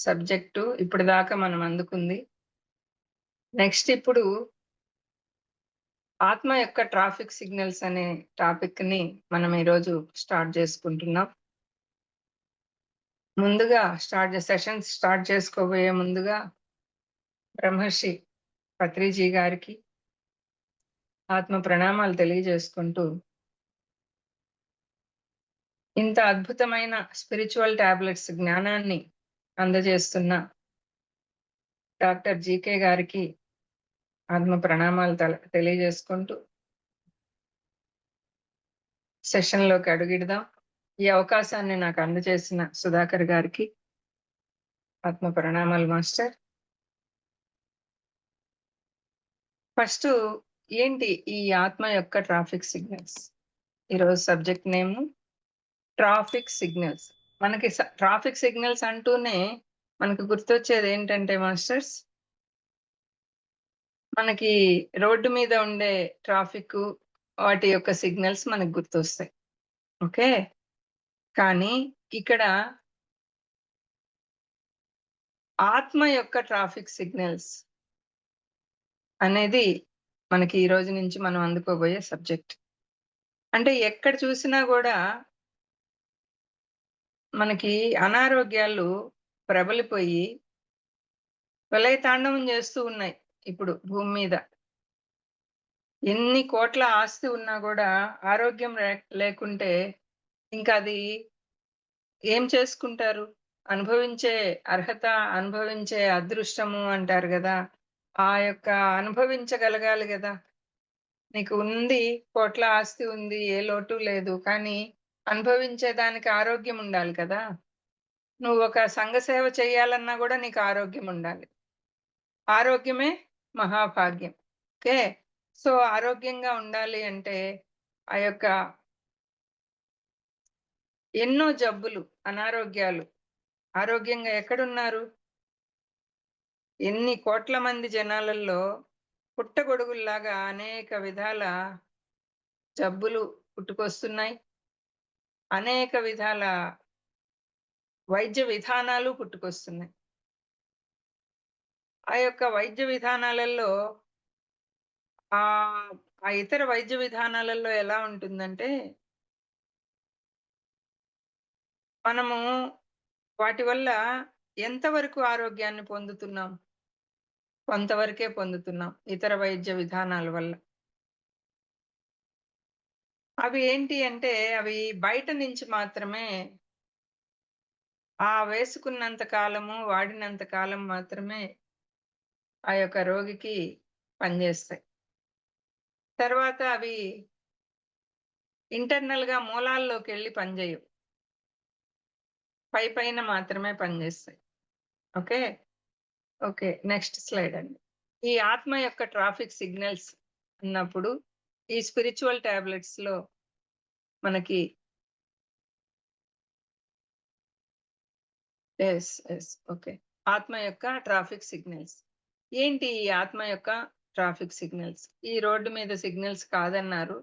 Subject ఇప్పటిదాకా మనం అందుకుంది. నెక్స్ట్ ఇప్పుడు ఆత్మ యొక్క ట్రాఫిక్ సిగ్నల్స్ అనే టాపిక్ ని మనం ఈరోజు స్టార్ట్ చేసుకుంటున్నాం. ముందుగా సెషన్స్ స్టార్ట్ చేసుకోబోయే ముందుగా బ్రహ్మర్షి పత్రిజీ గారికి ఆత్మ ప్రణామాలు తెలియజేసుకుంటూ, ఇంత అద్భుతమైన స్పిరిచువల్ టాబ్లెట్స్ జ్ఞానాన్ని అందజేస్తున్న డాక్టర్ జీకే గారికి ఆత్మ ప్రణామాలు తెలియజేసుకుంటూ సెషన్ లోకి అడుగిడదాం. ఈ అవకాశాన్ని నాకు అందజేసిన సుధాకర్ గారికి ఆత్మ ప్రణామాలు మాస్టర్. ఫస్ట్ ఏంటి ఈ ఆత్మ యొక్క ట్రాఫిక్ సిగ్నల్స్? ఈరోజు సబ్జెక్ట్ నేమ్ ట్రాఫిక్ సిగ్నల్స్. మనకి ట్రాఫిక్ సిగ్నల్స్ అంటూనే మనకు గుర్తొచ్చేది ఏంటంటే మాస్టర్స్, మనకి రోడ్డు మీద ఉండే ట్రాఫిక్ వాటి యొక్క సిగ్నల్స్ మనకు గుర్తొస్తాయి. ఓకే, కానీ ఇక్కడ ఆత్మ యొక్క ట్రాఫిక్ సిగ్నల్స్ అనేది మనకి ఈ రోజు నుంచి మనం అందుకోబోయే సబ్జెక్ట్. అంటే ఎక్కడ చూసినా కూడా మనకి అనారోగ్యాలు ప్రబలిపోయి విలయతాండవం చేస్తూ ఉన్నాయి. ఇప్పుడు భూమి మీద ఎన్ని కోట్ల ఆస్తి ఉన్నా కూడా ఆరోగ్యం లేకుంటే ఇంకా అది ఏం చేసుకుంటారు? అనుభవించే అర్హత, అనుభవించే అదృష్టము అంటారు కదా, ఆ యొక్క అనుభవించగలగాలి కదా. నీకు ఉంది, కోట్ల ఆస్తి ఉంది, ఏ లోటు లేదు, కానీ అనుభవించేదానికి ఆరోగ్యం ఉండాలి కదా. నువ్వు ఒక సంఘ సేవ చేయాలన్నా కూడా నీకు ఆరోగ్యం ఉండాలి. ఆరోగ్యమే మహాభాగ్యం. ఓకే, సో ఆరోగ్యంగా ఉండాలి అంటే ఆ యొక్క ఎన్నో జబ్బులు, అనారోగ్యాలు, ఆరోగ్యంగా ఎక్కడున్నారు? ఎన్ని కోట్ల మంది జనాలలో పుట్టగొడుగుల్లాగా అనేక విధాల జబ్బులు పుట్టుకొస్తున్నాయి. అనేక విధాల వైద్య విధానాలు పుట్టుకొస్తున్నాయి. ఆ యొక్క వైద్య విధానాలలో ఆ ఆ ఇతర వైద్య విధానాలలో ఎలా ఉంటుందంటే, మనము వాటి వల్ల ఎంతవరకు ఆరోగ్యాన్ని పొందుతున్నాం? కొంతవరకే పొందుతున్నాం ఇతర వైద్య విధానాల వల్ల. అవి ఏంటి అంటే, అవి బయట నుంచి మాత్రమే వేసుకున్నంత కాలము, వాడినంత కాలం మాత్రమే ఆ యొక్క రోగికి పనిచేస్తాయి. తర్వాత అవి ఇంటర్నల్‌గా మూలాల్లోకెళ్ళి పనిచేయవు. పైన మాత్రమే పనిచేస్తాయి. ఓకే. ఓకే, నెక్స్ట్ స్లైడ్ అండి. ఈ ఆత్మ యొక్క ట్రాఫిక్ సిగ్నల్స్ అన్నప్పుడు ఈ స్పిరిచువల్ టాబ్లెట్స్‌లో మనకి ఓకే. ఆత్మ యొక్క ట్రాఫిక్ సిగ్నల్స్. ఏంటి ఈ ఆత్మ యొక్క ట్రాఫిక్ సిగ్నల్స్? ఈ రోడ్డు మీద సిగ్నల్స్ కాదన్నారు.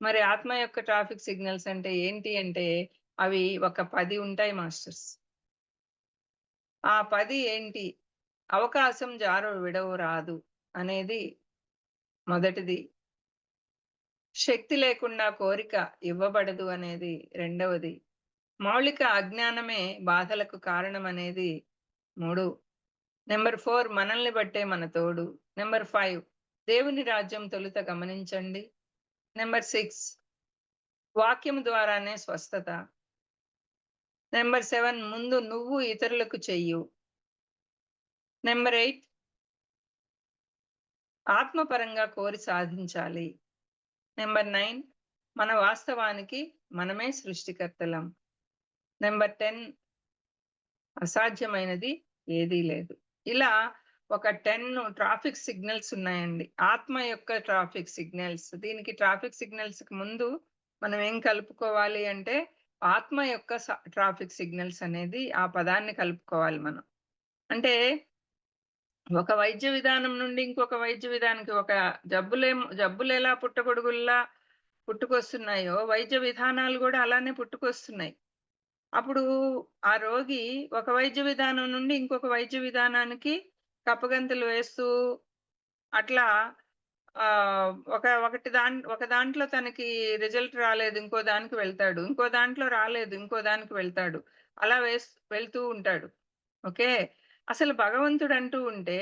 మరి ఆత్మ యొక్క ట్రాఫిక్ సిగ్నల్స్ అంటే ఏంటి అంటే, అవి ఒక 10 ఉంటాయి మాస్టర్స్. ఆ 10 ఏంటి? అవకాశం జారు విడవు రాదు అనేది మొదటిది. శక్తి లేకుండా కోరిక ఇవ్వబడదు అనేది రెండవది. మౌలిక అజ్ఞానమే బాధలకు కారణం అనేది 3. నంబర్ 4, మనల్ని బట్టే మన తోడు. నంబర్ 5, దేవుని రాజ్యం తొలుత గమనించండి. నంబర్ 6, వాక్యం ద్వారానే స్వస్థత. నంబర్ 7, ముందు నువ్వు ఇతరులకు చెయ్యు. నంబర్ 8, ఆత్మపరంగా కోరి సాధించాలి. నంబర్ 9, మన వాస్తవానికి మనమే సృష్టికర్తలం. నంబర్ 10, అసాధ్యమైనది ఏదీ లేదు. ఇలా ఒక 10 ట్రాఫిక్ సిగ్నల్స్ ఉన్నాయండి. ఆత్మ యొక్క ట్రాఫిక్ సిగ్నల్స్. దీనికి ట్రాఫిక్ సిగ్నల్స్‌కి ముందు మనం ఏం కలుపుకోవాలి అంటే, ఆత్మ యొక్క ట్రాఫిక్ సిగ్నల్స్ అనేది ఆ పదాన్ని కలుపుకోవాలి మనం. అంటే ఒక వైద్య విధానం నుండి ఇంకొక వైద్య విధానానికి, ఒక జబ్బులెలా పుట్టగొడుగుల్లా పుట్టుకొస్తున్నాయో, వైద్య విధానాలు గూడా అలానే పుట్టుకొస్తున్నాయి. అప్పుడు ఆ రోగి ఒక వైద్య విధానం నుండి ఇంకొక వైద్య విధానానికి కప్పగంతులు వేస్తూ అట్లా ఒక దాంట్లో తనకి రిజల్ట్ రాలేదు. ఇంకో దానికి వెళ్తాడు. ఇంకో దాంట్లో రాలేదు. ఇంకో దానికి వెళ్తాడు. అలా వెళ్తూ ఉంటాడు. ఓకే. అసలు భగవంతుడంటూ ఉంటే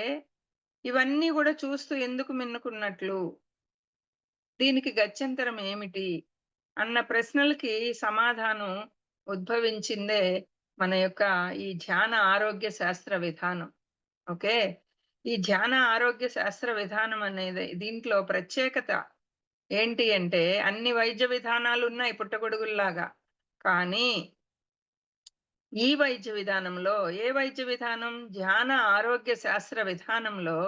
ఇవన్నీ గూడా చూస్తూ ఎందుకు మిన్నుకున్నట్లు? దీనికి గత్యంతరం ఏమిటి? అన్న ప్రశ్నలకి సమాధానం ఉద్భవించిందే మన యొక్క ఈ ధ్యాన ఆరోగ్య శాస్త్ర విధానం. ఓకే. ఈ ధ్యాన ఆరోగ్య శాస్త్ర విధానం అనేది దీంట్లో ప్రత్యేకత ఏంటి అంటే అన్ని వైద్య విధానాలున్నాయి పుట్టగొడుగుల్లాగా. కానీ ఈ వైద్య విధానంలో ఏ వైద్య విధానం? ధ్యాన ఆరోగ్య శాస్త్ర విధానంలో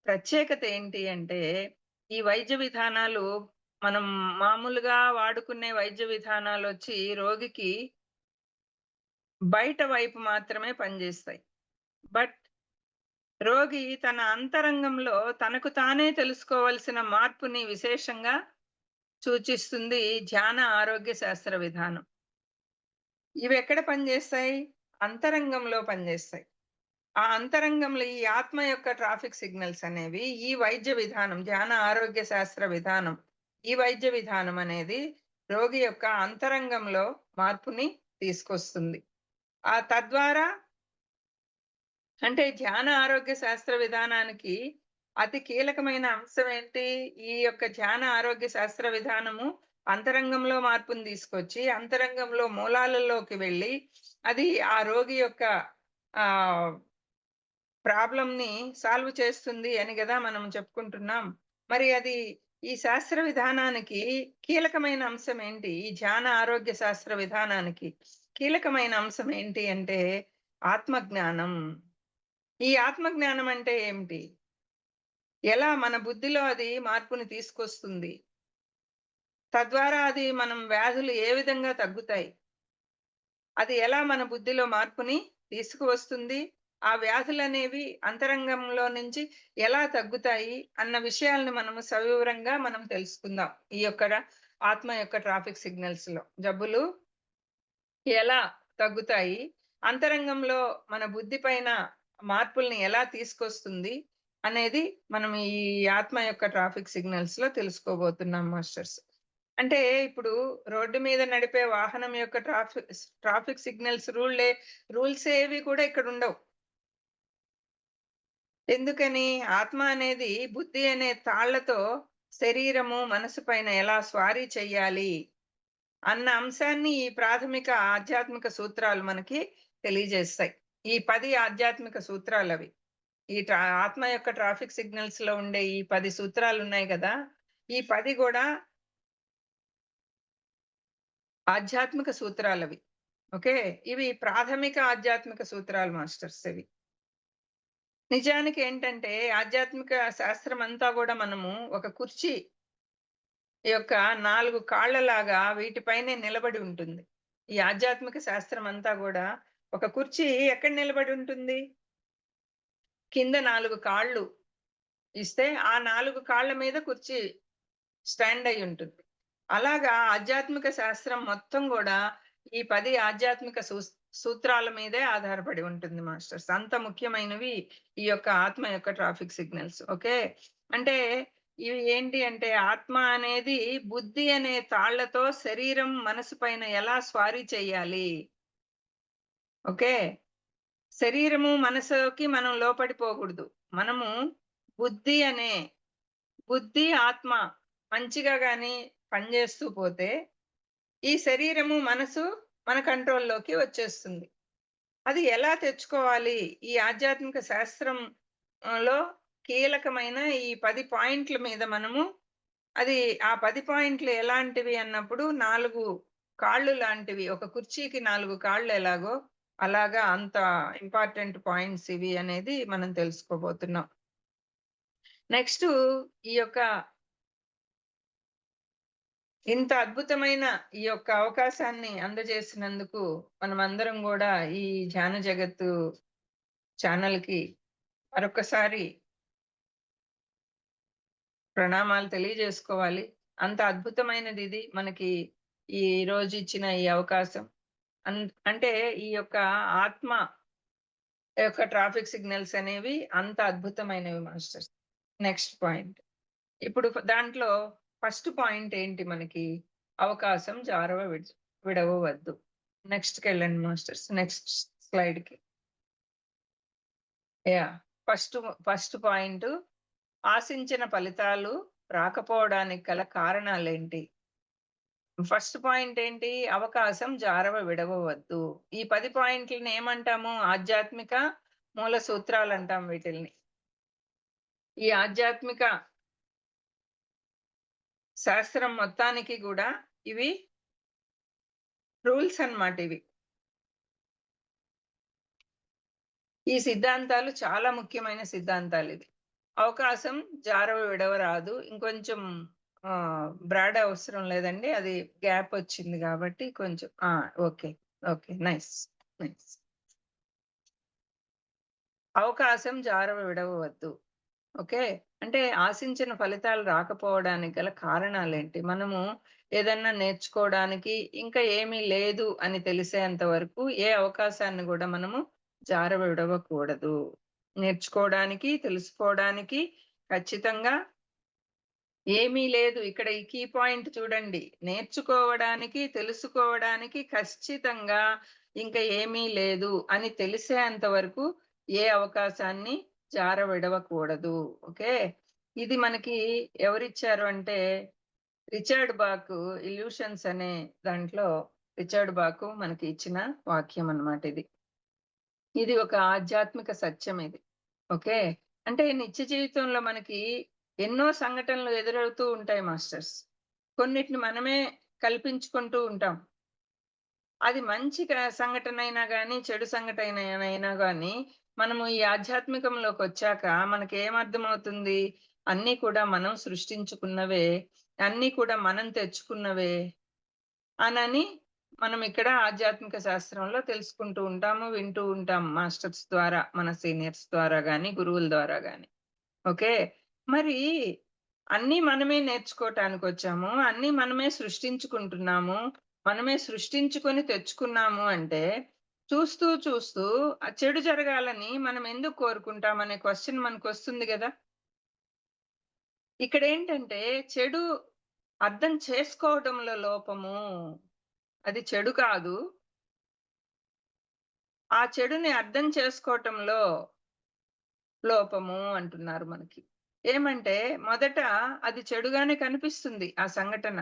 ప్రత్యేకత ఏంటి అంటే, ఈ వైద్య విధానాలు మనం మామూలుగా వాడుకునే వైద్య విధానాలొచ్చి రోగికి బయట వైపు మాత్రమే పనిజేస్తాయి. బట్ రోగి తన అంతరంగంలో తనకు తానే తెలుసుకోవాల్సిన మార్పుని విశేషంగా సూచిస్తుంది ధ్యాన ఆరోగ్య శాస్త్ర విధానం. ఇవెక్కడ పనిజేస్తాయి? అంతరంగంలో పనిజేస్తాయి. ఆ అంతరంగంలో ఈ ఆత్మ యొక్క ట్రాఫిక్ సిగ్నల్స్ అనేవి ఈ వైద్య విధానం, ధ్యాన ఆరోగ్య శాస్త్ర విధానం, ఈ వైద్య విధానం అనేది రోగి యొక్క అంతరంగంలో మార్పుని తీసుకొస్తుంది. తద్వారా అంటే ధ్యాన ఆరోగ్య శాస్త్ర విధానానికి అతి కీలకమైన అంశం ఏంటి? ఈ యొక్క ధ్యాన ఆరోగ్య శాస్త్ర విధానము అంతరంగంలో మార్పుని తీసుకొచ్చి, అంతరంగంలో మూలాలలోకి వెళ్ళి, అది ఆ రోగి యొక్క ఆహ్, ప్రాబ్లమ్‌ని సాల్వ్ చేస్తుంది అని గదా మనం చెప్పుకుంటున్నాం. మరి అది ఈ శాస్త్ర విధానానికి కీలకమైన అంశం ఏంటి? ఈ ధ్యాన ఆరోగ్య శాస్త్ర విధానానికి కీలకమైన అంశం ఏంటి అంటే ఆత్మజ్ఞానం. ఈ ఆత్మజ్ఞానం అంటే ఏమిటి? ఎలా మన బుద్ధిలో అది మార్పుని తీసుకొస్తుంది? తద్వారా అది మనం వ్యాధులు ఏ విధంగా తగ్గుతాయి? అది ఎలా మన బుద్ధిలో మార్పుని తీసుకువస్తుంది? ఆ వ్యాధులనేవి అంతరంగంలో నుంచి ఎలా తగ్గుతాయి? అన్న విషయాలను మనము సవివరంగా మనం తెలుసుకుందాం. ఈ యొక్క ఆత్మ యొక్క ట్రాఫిక్ సిగ్నల్స్‌లో. జబ్బులు ఎలా తగ్గుతాయి? అంతరంగంలో మన బుద్ధి పైన మార్పుల్ని ఎలా తీసుకొస్తుంది? అనేది మనం ఈ ఆత్మ యొక్క ట్రాఫిక్ సిగ్నల్స్‌లో తెలుసుకోబోతున్నాం మాస్టర్స్. అంటే ఇప్పుడు రోడ్డు మీద నడిపే వాహనం యొక్క ట్రాఫిక్ సిగ్నల్స్ రూల్స్ ఏవి కూడా ఇక్కడుండవు. ఎందుకని? ఆత్మ అనేది బుద్ధి అనే తాళ్లతో శరీరము, మనసు పైన ఎలా స్వారీ చెయ్యాలి అన్న అంశాన్ని ఈ ప్రాథమిక ఆధ్యాత్మిక సూత్రాలు మనకి తెలియజేస్తాయి. ఈ 10 ఆధ్యాత్మిక సూత్రాలవి. ఆత్మ యొక్క ట్రాఫిక్ సిగ్నల్స్‌లో ఉండే ఈ 10 సూత్రాలున్నాయి గదా! ఈ 10 గూడా ఆధ్యాత్మిక సూత్రాలవి. ఓకే. ఇవి ప్రాథమిక ఆధ్యాత్మిక సూత్రాలు మాస్టర్స్ ఇవి. నిజానికేంటంటే ఆధ్యాత్మిక శాస్త్రమంతా గూడా మనము ఒక కుర్చీ యొక్క 4 కాళ్ళలాగా వీటిపైనే నిలబడి ఉంటుంది. ఈ ఆధ్యాత్మిక శాస్త్రమంతా గూడా ఒక కుర్చీ ఎక్కడ నిలబడి ఉంటుంది? కింద 4 కాళ్ళు ఇస్తే ఆ 4 కాళ్ళ మీద కుర్చీ స్టాండ్ అయ్యుంటుంది. అలాగా ఆధ్యాత్మిక శాస్త్రం మొత్తం గూడా ఈ 10 ఆధ్యాత్మిక సూత్రాల మీదే ఆధారపడి ఉంటుంది మాస్టర్స్. అంత ముఖ్యమైనవి ఈ యొక్క ఆత్మ యొక్క ట్రాఫిక్ సిగ్నల్స్. ఓకే. అంటే ఇవి ఏంటి అంటే ఆత్మ అనేది బుద్ధి అనే తాళ్లతో శరీరం, మనసు పైన ఎలా స్వారీ చెయ్యాలి. ఓకే. శరీరము, మనసుకి మనం లోపడిపోకూడదు. మనము బుద్ధి అనే బుద్ధి, ఆత్మ మంచిగా గాని పనిచేస్తూ పోతే, ఈ శరీరము, మనసు మన కంట్రోల్‌లోకి వచ్చేస్తుంది. అది ఎలా తెచ్చుకోవాలి? ఈ ఆధ్యాత్మిక శాస్త్రం లో కీలకమైన ఈ 10 పాయింట్ల మీద మనము అది ఆ 10 పాయింట్లు ఎలాంటివి అన్నప్పుడు 4 కాళ్ళు లాంటివి. ఒక కుర్చీకి 4 కాళ్ళు ఎలాగో, అలాగా అంత ఇంపార్టెంట్ పాయింట్స్ ఇవి అనేది మనం తెలుసుకోబోతున్నాం. నెక్స్టు ఈ యొక్క ఇంత అద్భుతమైన ఈ యొక్క అవకాశాన్ని అందజేసినందుకు మనమందరం గూడా ఈ ధ్యాన జగత్తు ఛానెల్‌కి మరొక్కసారి ప్రణామాలు తెలియజేసుకోవాలి. అంత అద్భుతమైనదిది మనకి ఈ రోజు ఇచ్చిన ఈ అవకాశం. అంటే ఈ యొక్క ఆత్మ యొక్క ట్రాఫిక్ సిగ్నల్స్ అనేవి అంత అద్భుతమైనవి మాస్టర్స్. Next point. ఇప్పుడు దాంట్లో ఫస్ట్ పాయింట్ ఏంటి మనకి? అవకాశం విడవవద్దు. నెక్స్ట్‌కెళ్ళండి మాస్టర్స్. నెక్స్ట్ స్లైడ్‌కి. యాహ్! ఫస్ట్ ఫస్ట్ పాయింటు ఆశించిన ఫలితాలు రాకపోవడానికి గల కారణాలేంటి? ఫస్ట్ పాయింట్ ఏంటి? అవకాశం విడవవద్దు. ఈ 10 పాయింట్‌లని ఏమంటాము? ఆధ్యాత్మిక మూల సూత్రాలంటాం వీటిల్ని. ఈ ఆధ్యాత్మిక శాస్త్రం మొత్తానికి గూడా ఇవి రూల్స్ అన్నమాట ఇవి. ఈ సిద్ధాంతాలు చాలా ముఖ్యమైన సిద్ధాంతాలివి. అవకాశం విడవరాదు. ఇంకొంచెం బ్రాడ్ అవసరం లేదండి. అది గ్యాప్ వచ్చింది గాబట్టి కొంచెం ఓకే. ఓకే. నైస్. నైస్. అవకాశం విడవవద్దు. ఓకే. అంటే ఆశించిన ఫలితాలు రాకపోవడానికి గల కారణాలేంటి? మనము ఏదన్నా నేర్చుకోవడానికి ఇంకా ఏమీ లేదు అని తెలిసేంత వరకు ఏ అవకాశాన్ని గూడా మనము విడవకూడదు. నేర్చుకోవడానికి, తెలుసుకోవడానికి ఖచ్చితంగా ఏమీ లేదు. ఇక్కడ ఈ కీ పాయింట్ చూడండి. నేర్చుకోవడానికి, తెలుసుకోవడానికి ఖచ్చితంగా ఇంక ఏమీ లేదు అని తెలిసేంత వరకు ఏ అవకాశాన్ని విడవకూడదు. ఓకే. ఇది మనకి ఎవరిచ్చారు అంటే, రిచర్డ్ బాక్ 'ఇల్యూషన్స్' అనే దాంట్లో రిచర్డ్ బాక్ మనకి ఇచ్చిన వాక్యం అన్నమాట ఇది. ఇది ఒక ఆధ్యాత్మిక సత్యం ఇది. ఓకే. అంటే నిత్య జీవితంలో మనకి ఎన్నో సంఘటనలు ఎదురవుతూ ఉంటాయి మాస్టర్స్. కొన్నిటిని మనమే కల్పించుకుంటూ ఉంటాం. అది మంచి సంఘటనైనా గాని, చెడు సంఘటనైనా గాని, మనము ఈ ఆధ్యాత్మికంలోకొచ్చాక మనకేమర్థమవుతుంది? అన్నీ కూడా మనం సృష్టించుకున్నవే, అన్నీ కూడా మనం తెచ్చుకున్నవే అనని మనం ఇక్కడ ఆధ్యాత్మిక శాస్త్రంలో తెలుసుకుంటూ ఉంటాము, వింటూ ఉంటాం మాస్టర్స్ ద్వారా, మన సీనియర్స్ ద్వారా గాని, గురువుల ద్వారా గాని. ఓకే. మరి అన్నీ మనమే నేర్చుకోటానికొచ్చాము. అన్నీ మనమే సృష్టించుకుంటున్నాము. మనమే సృష్టించుకొని తెచ్చుకున్నాము అంటే, చూస్తూ చూస్తూ ఆ చెడు జరగాలని మనం ఎందుకు కోరుకుంటాం అనే క్వెషన్ మనకొస్తుంది గదా! ఇక్కడేంటంటే చెడు అర్థం చేసుకోవడంలో లోపము. అది చెడు కాదు. ఆ చెడుని అర్థం చేసుకోవటంలో లోపము అంటున్నారు మనకి. ఏమంటే మొదట అది చెడుగానే కనిపిస్తుంది ఆ సంఘటన.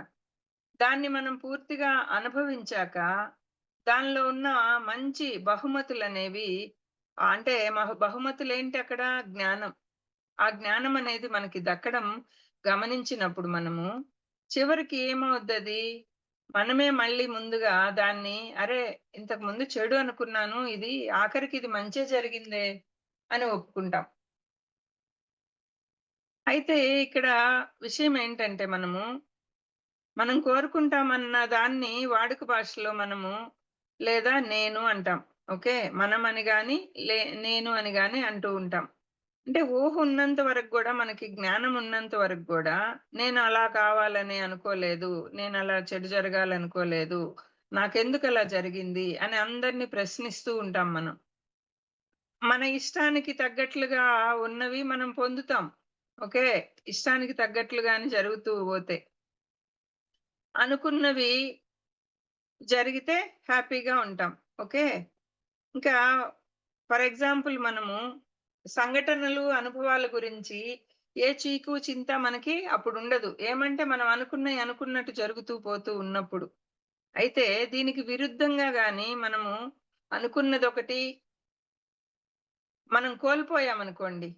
దాన్ని మనం పూర్తిగా అనుభవించాక, దానిలో ఉన్న మంచి బహుమతులనేవి అంటే బహుమతులేంటి అక్కడ? జ్ఞానం. ఆ జ్ఞానం అనేది మనకి దక్కడం గమనించినప్పుడు మనము, చివరికి ఏమవుద్దది? మనమే మళ్ళీ ముందుగా దాన్ని అరే! ఇంతకుముందు చెడు అనుకున్నాను. ఇది ఆఖరికి ఇది మంచే జరిగిందే అని ఒప్పుకుంటాం. అయితే ఇక్కడ విషయం ఏంటంటే మనం కోరుకుంటామన్న దాన్ని వాడుక భాషలో మనము లేదా నేను అంటాం. ఓకే. మనం అని గాని, నేను అని గాని అంటూ ఉంటాం. అంటే ఊహ ఉన్నంత వరకు గూడా మనకి జ్ఞానం ఉన్నంత వరకు గూడా నేను అలా కావాలని అనుకోలేదు. నేను అలా చెడు జరగాలనుకోలేదు. నాకెందుకలా జరిగింది అని అందరిని ప్రశ్నిస్తూ ఉంటాం మనం. మన ఇష్టానికి తగ్గట్లుగా ఉన్నవి మనం పొందుతాం. ఓకే. ఇష్టానికి తగ్గట్లుగానే జరుగుతూ పోతే. అనుకున్నవి జరిగితే హ్యాపీగా ఉంటాం. ఓకే. ఇంకా ఫర్ ఎగ్జాంపుల్ మనము సంఘటనలు, అనుభవాల గురించి ఏ చీకు, చింత మనకి అప్పుడుండదు. ఏమంటే మనం అనుకున్నయి అనుకున్నట్టు జరుగుతూ పోతూ ఉన్నప్పుడు. అయితే దీనికి విరుద్ధంగా గాని మనము అనుకున్నదొకటి మనం కోల్పోయామనుకోండి.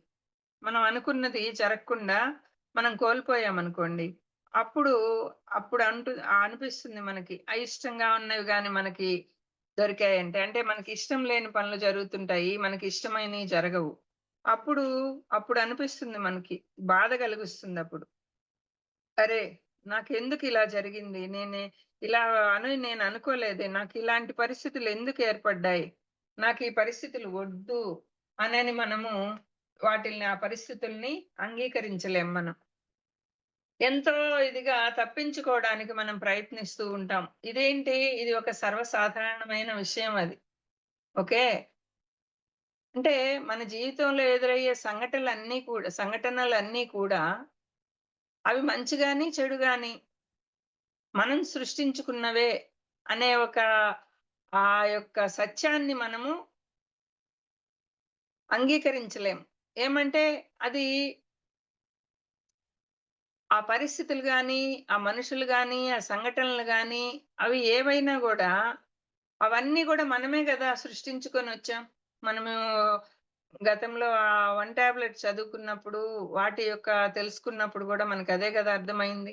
మనం అనుకున్నది జరగకుండా మనం కోల్పోయామనుకోండి. అప్పుడు, అప్పుడు అనిపిస్తుంది మనకి. అయిష్టంగా ఉన్నవి గాని మనకి దొరికాయంటే, అంటే మనకి ఇష్టం లేని పనులు జరుగుతుంటాయి. మనకి ఇష్టమైనయి జరగవు. అప్పుడు, అప్పుడు అనిపిస్తుంది మనకి. బాధ కలిగిస్తుందప్పుడు. అరే! నాకెందుకిలా జరిగింది? ఇలా అని నేను అనుకోలేదే. నాకిలాంటి పరిస్థితులు ఎందుకు ఏర్పడ్డాయి? నాకీ పరిస్థితులు వద్దు అనని మనము ఆ పరిస్థితుల్ని అంగీకరించలేం మనం. ఎంతో ఇదిగా తప్పించుకోవడానికి మనం ప్రయత్నిస్తూ ఉంటాం. ఇదేంటి? ఇది ఒక సర్వసాధారణమైన విషయం అది. ఓకే. అంటే మన జీవితంలో ఎదురయ్యే సంఘటనలన్నీ కూడా అవి మంచి గాని, చెడు గాని మనం సృష్టించుకున్నవే అనే ఆ యొక్క సత్యాన్ని మనము అంగీకరించలేం. ఏమంటే అది ఆ పరిస్థితులు గాని, ఆ మనుషులు గాని, ఆ సంఘటనలు గాని అవి ఏవైనా గూడా అవన్నీ గూడా మనమే గదా సృష్టించుకొనొచ్చాం. మనము గతంలో ఆ 1 టాబ్లెట్ చదువుకున్నప్పుడు వాటి యొక్క తెలుసుకున్నప్పుడు గూడా మనకదే గదా అర్థమైంది.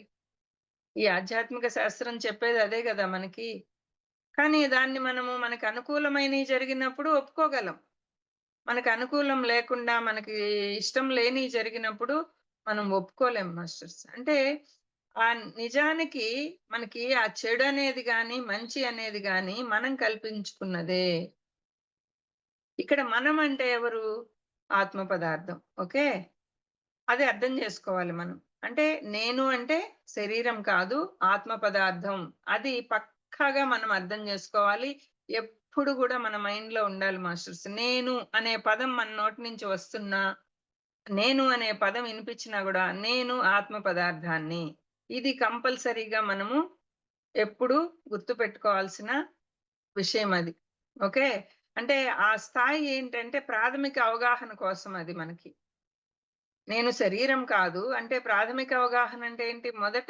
ఈ ఆధ్యాత్మిక శాస్త్రం చెప్పేది అదే గదా మనకి. కానీ దాన్ని మనము మనకు అనుకూలమైనయి జరిగినప్పుడు ఒప్పుకోగలం. మనకు అనుకూలం లేకుండా, మనకి ఇష్టం లేనియి జరిగినప్పుడు మనం ఒప్పుకోలేం మాస్టర్స్. అంటే నిజానికి మనకి ఆ చెడనేది గాని, మంచి అనేది గాని మనం కల్పించుకున్నదే. ఇక్కడ మనం అంటే ఎవరు? ఆత్మ పదార్థం. ఓకే. అది అర్థం జేసుకోవాలి మనం. అంటే నేను అంటే శరీరం కాదు, ఆత్మ పదార్థం. అది పక్కాగా మనం అర్థం జేసుకోవాలి. ఎప్పుడు గూడా మన మైండ్‌లో ఉండాలి మాస్టర్స్. నేను అనే పదం మన నోటి నుంచి వస్తున్నా, నేను అనే పదం వినిపించినా గూడా, నేను ఆత్మ పదార్థాన్ని. ఇది కంపల్సరీగా మనము ఎప్పుడూ గుర్తుపెట్టుకోవాల్సిన విషయం అది. ఓకే. అంటే ఆ స్థాయి ఏంటంటే ప్రాథమిక అవగాహన కోసం అది మనకి. నేను శరీరం కాదు. అంటే ప్రాథమిక అవగాహన అంటే ఏంటి? మొదట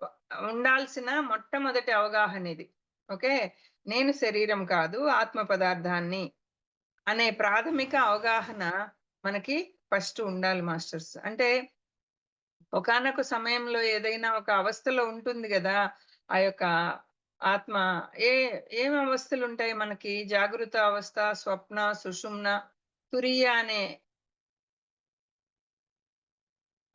వ ఉండాల్సిన మొట్టమొదటి అవగాహన ఇది. ఓకే. నేను శరీరం కాదు, ఆత్మ పదార్థాన్ని అనే ప్రాథమిక అవగాహన మనకి ఫస్ట్ ఉండాలి మాస్టర్స్. అంటే ఒకానొక సమయంలో ఏదైనా ఒక అవస్థలో ఉంటుంది గదా! ఆ యొక్క ఆత్మ ఏ ఏం అవస్థలుంటాయి మనకి? జాగృత అవస్థ, స్వప్న, సుషుమ్న, తురీయ అనే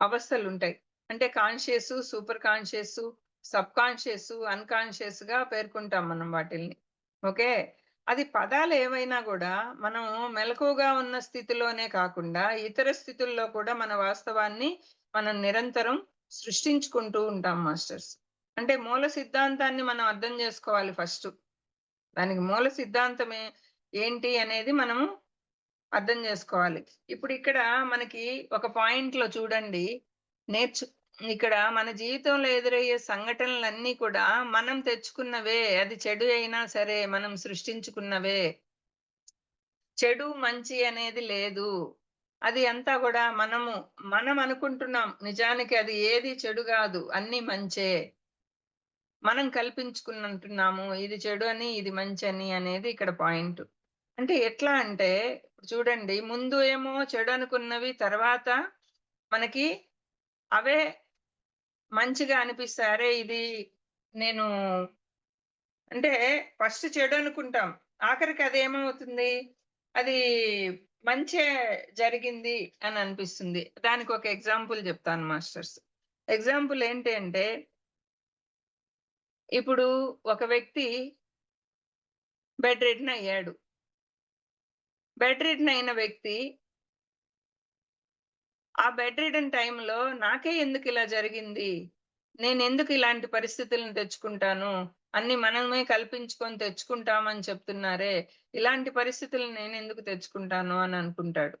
అవస్థలుంటాయి. అంటే కాన్షియసు, సూపర్ కాన్షియసు, సబ్‌కాన్షియసు, అన్‌కాన్షియస్‌గా పేర్కొంటాం మనం వాటిల్ని. ఓకే. అది పదాలేవైనా గూడా మనం మెలకువగా ఉన్న స్థితిలోనే కాకుండా, ఇతర స్థితుల్లో కూడా మన వాస్తవాన్ని మనం నిరంతరం సృష్టించుకుంటూ ఉంటాం మాస్టర్స్. అంటే మూల సిద్ధాంతాన్ని మనం అర్థం జేసుకోవాలి ఫస్టు. దానికి మూల సిద్ధాంతమే ఏంటి అనేది మనము అర్థం జేసుకోవాలి. ఇప్పుడిక్కడ మనకి ఒక పాయింట్‌లో చూడండి. నేర్చు ఇక్కడ మన జీవితంలో ఎదురయ్యే సంఘటనలన్నీ కూడా మనం తెచ్చుకున్నవే. అది చెడు అయినా సరే మనం సృష్టించుకున్నవే. చెడు, మంచి అనేది లేదు. అది అంతా గూడా మనం అనుకుంటున్నాం. నిజానికి అది ఏది చెడు గాదు. అన్నీ మంచే. మనం కల్పించుకునంటున్నాము. ఇది చెడు అని, ఇది మంచని అనేది ఇక్కడ పాయింట్. అంటే ఎట్లా అంటే ఇప్పుడు చూడండి ముందు ఏమో చెడనుకున్నవి తర్వాత మనకి అవే మంచిగా అనిపిస్తాయి. అరే! ఇది నేను అంటే ఫస్ట్ చెడనుకుంటాం. ఆఖరికి అదేమవుతుంది? అది మంచే జరిగింది అని అనిపిస్తుంది. దానికొక ఎగ్జాంపుల్ జెప్తాను మాస్టర్స్. ఎగ్జాంపుల్ ఏంటి అంటే ఇప్పుడు ఒక వ్యక్తి బెడ్ రిడెన్ అయ్యాడు. బెడ్ రిడెన్ అయిన వ్యక్తి ఆ బెడ్ రిడెన్ టైమ్‌లో నాకే ఎందుకిలా జరిగింది? నేనెందుకు ఇలాంటి పరిస్థితులను తెచ్చుకుంటాను? అన్నీ మనమే కల్పించుకొని తెచ్చుకుంటామని చెప్తున్నారే! ఇలాంటి పరిస్థితులు నేనెందుకు తెచ్చుకుంటాను అని అనుకుంటాడు.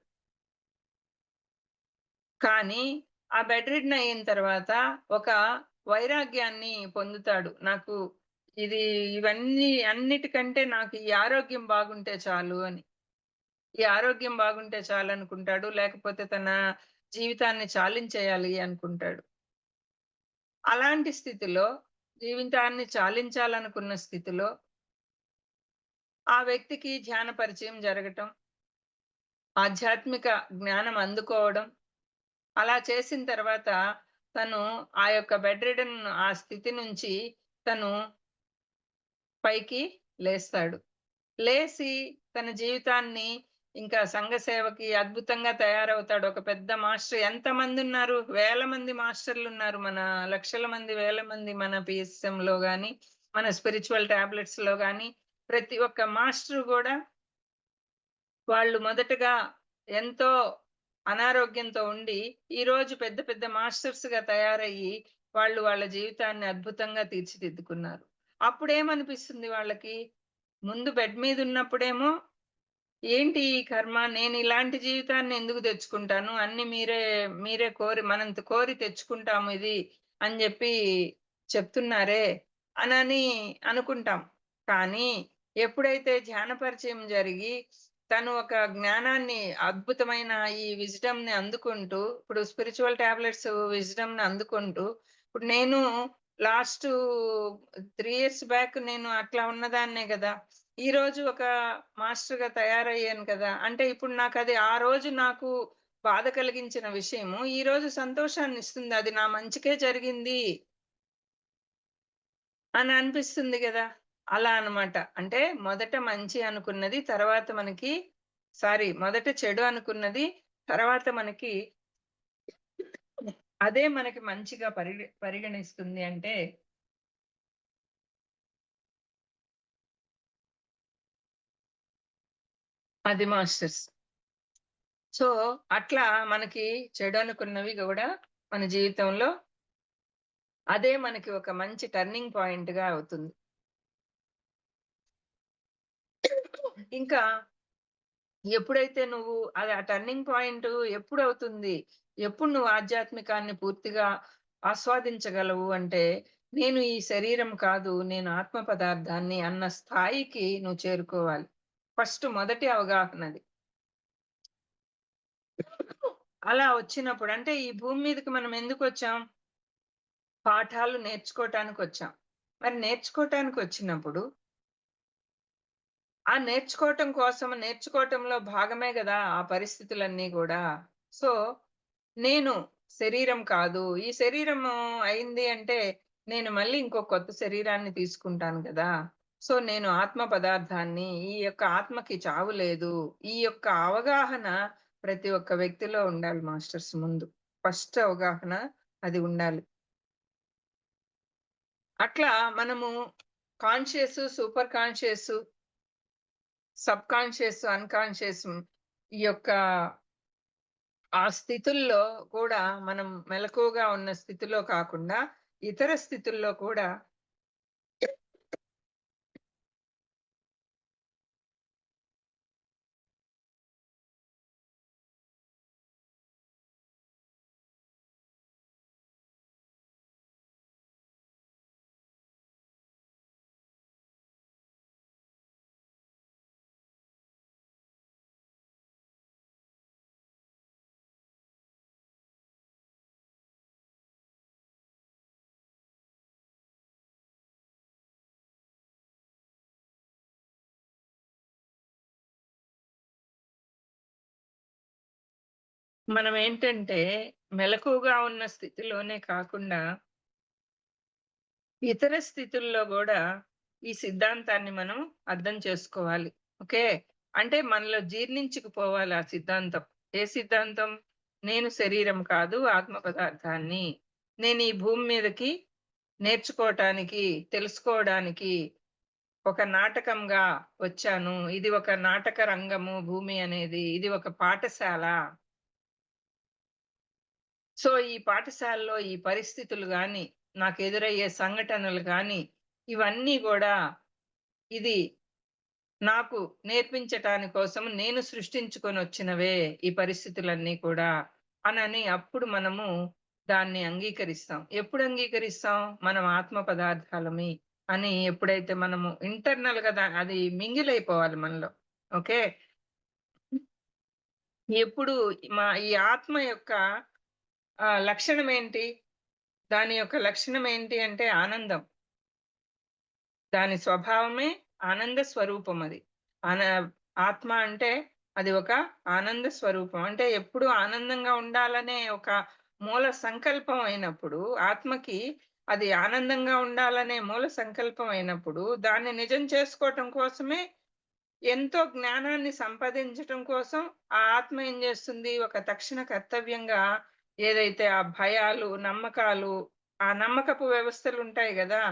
కానీ ఆ బెడ్ రిడెన్ అయిన తర్వాత ఒక వైరాగ్యాన్ని పొందుతాడు. నాకు ఇది ఇవన్నీ అన్నిటికంటే నాకు ఈ ఆరోగ్యం బాగుంటే చాలు అని. ఈ ఆరోగ్యం బాగుంటే చాలనుకుంటాడు. లేకపోతే తన జీవితాన్ని చాలించేయాలి అనుకుంటాడు. అలాంటి స్థితిలో జీవితాన్ని చాలించాలనుకున్న స్థితిలో ఆ వ్యక్తికి ధ్యాన పరిచయం జరగటం, ఆధ్యాత్మిక జ్ఞానం అందుకోవడం, అలా చేసిన తర్వాత తను ఆ యొక్క బెడ్ రిడెన్ ఆ స్థితి నుంచి తను పైకి లేస్తాడు. లేసి తన జీవితాన్ని ఇంకా సంఘ సేవకి అద్భుతంగా తయారవుతాడు. ఒక పెద్ద మాస్టర్ ఎంతమందున్నారు? వేల మంది మాస్టర్లున్నారు. మన లక్షల మంది, వేల మంది మన పీఎస్ఎంలో గాని, మన స్పిరిచ్యువల్ టాబ్లెట్స్‌లో గాని, ప్రతి ఒక్క మాస్టరు గూడా వాళ్ళు మొదటగా ఎంతో అనారోగ్యంతో ఉండి, ఈరోజు పెద్ద పెద్ద మాస్టర్స్‌గా తయారయ్యి, వాళ్ళు వాళ్ళ జీవితాన్ని అద్భుతంగా తీర్చిదిద్దుకున్నారు. అప్పుడేమనిపిస్తుంది వాళ్ళకి? ముందు బెడ్ మీదున్నప్పుడేమో ఏంటి ఈ కర్మ? నేనిలాంటి జీవితాన్ని ఎందుకు తెచ్చుకుంటాను? అన్నీ మీరే మనం కోరి తెచ్చుకుంటాము ఇది అని జెప్పి చెప్తున్నారే అనని అనుకుంటాం. కానీ ఎప్పుడైతే ధ్యాన పరిచయం జరిగి, తను ఒక జ్ఞానాన్ని అద్భుతమైన ఈ విజ్డమ్‌ని అందుకుంటూ, ఇప్పుడు స్పిరిచ్యువల్ టాబ్లెట్స్ విజ్డమ్‌ని అందుకుంటూ, ఇప్పుడు నేను లాస్టు 3 ఇయర్స్ బ్యాక్ నేను అట్లా ఉన్నదాన్నే గదా! ఈరోజు ఒక మాస్టర్‌గా తయారయ్యాను కదా! అంటే ఇప్పుడు నాకది ఆ రోజు నాకు బాధ కలిగించిన విషయము, ఈరోజు సంతోషాన్నిస్తుంది. అది నా మంచికే జరిగింది అని అనిపిస్తుంది గదా! అలా అన్నమాట. అంటే మొదట మంచి అనుకున్నది తర్వాత మనకి మొదట చెడు అనుకున్నది తర్వాత మనకి అదే మనకి మంచిగా పరిగణిస్తుంది అంటే అది మాస్టర్స్. సో, అట్లా మనకి చెడనుకున్నవి గూడా మన జీవితంలో అదే మనకి ఒక మంచి టర్నింగ్ పాయింట్‌గా అవుతుంది. ఇంకా ఎప్పుడైతే నువ్వు అది ఆ టర్నింగ్ పాయింట్ ఎప్పుడవుతుంది? ఎప్పుడు నువ్వు ఆధ్యాత్మికాన్ని పూర్తిగా ఆస్వాదించగలవు అంటే, నేను ఈ శరీరం కాదు, నేను ఆత్మ పదార్థాన్ని అన్న స్థాయికి నువ్వు చేరుకోవాలి. మొదటి అవగాహనది. అలా వచ్చినప్పుడు అంటే ఈ భూమి మీదకి మనం ఎందుకొచ్చాం? పాఠాలు నేర్చుకోటానికొచ్చాం. మరి నేర్చుకోటానికొచ్చినప్పుడు ఆ నేర్చుకోవటంలో భాగమే గదా! ఆ పరిస్థితులన్నీ గూడా. సో, నేను శరీరం కాదు. ఈ శరీరము అయింది అంటే, నేను మళ్ళీ ఇంకో కొత్త శరీరాన్ని తీసుకుంటాను గదా! సో, నేను ఆత్మ పదార్థాన్ని, ఈ యొక్క ఆత్మకి చావు లేదు. ఈ యొక్క అవగాహన ప్రతి ఒక్క వ్యక్తిలో ఉండాలి మాస్టర్స్ ముందు. అవగాహన అది ఉండాలి. అట్లా మనము conscious, super conscious, subconscious, unconscious ఈ యొక్క ఆ స్థితుల్లో కూడా మనం మెలకువగా ఉన్న స్థితిలో కాకుండా, ఇతర స్థితుల్లో కూడా మనమేంటంటే మెలకువగా ఉన్న స్థితిలోనే కాకుండా, ఇతర స్థితుల్లో గూడా ఈ సిద్ధాంతాన్ని మనం అర్థం చేసుకోవాలి. ఓకే. అంటే మనలో జీర్ణించుకుపోవాలి ఆ సిద్ధాంతం. ఏ సిద్ధాంతం? నేను శరీరం కాదు, ఆత్మ పదార్థాన్ని. నేను ఈ భూమి మీదకి నేర్చుకోవటానికి, తెలుసుకోవడానికి ఒక నాటకంగా వచ్చాను. ఇది ఒక నాటక రంగము భూమి అనేది. ఇది ఒక పాఠశాల. సో, ఈ పాఠశాలలో ఈ పరిస్థితులు గాని, నాకెదురయ్యే సంఘటనలు గాని, ఇవన్నీ గూడా ఇది నాకు నేర్పించటాని కోసం నేను సృష్టించుకొనొచ్చినవే ఈ పరిస్థితులన్నీ కూడా అనని అప్పుడు మనము దాన్ని అంగీకరిస్తాం. ఎప్పుడు అంగీకరిస్తాం? మనం ఆత్మ పదార్థాలమి అని ఎప్పుడైతే మనము ఇంటర్నల్‌గా అది మింగిలైపోవాలి మనలో. ఓకే. ఎప్పుడు ఈ ఆత్మ యొక్క లక్షణమేంటి? దాని యొక్క లక్షణం ఏంటి అంటే ఆనందం. దాని స్వభావమే ఆనంద స్వరూపం అది. ఆన ఆత్మ అంటే అది ఒక ఆనంద స్వరూపం. అంటే ఎప్పుడూ ఆనందంగా ఉండాలనే ఒక మూల సంకల్పం అయినప్పుడు, ఆత్మకి అది ఆనందంగా ఉండాలనే మూల సంకల్పం అయినప్పుడు, దాన్ని నిజం చేసుకోవటం కోసమే ఎంతో జ్ఞానాన్ని సంపాదించటం కోసం ఆ ఆత్మ ఏం చేస్తుంది? ఒక తక్షణ కర్తవ్యంగా ఏదైతే ఆ భయాలు, నమ్మకాలు, ఆ నమ్మకపు వ్యవస్థలుంటాయి గదా!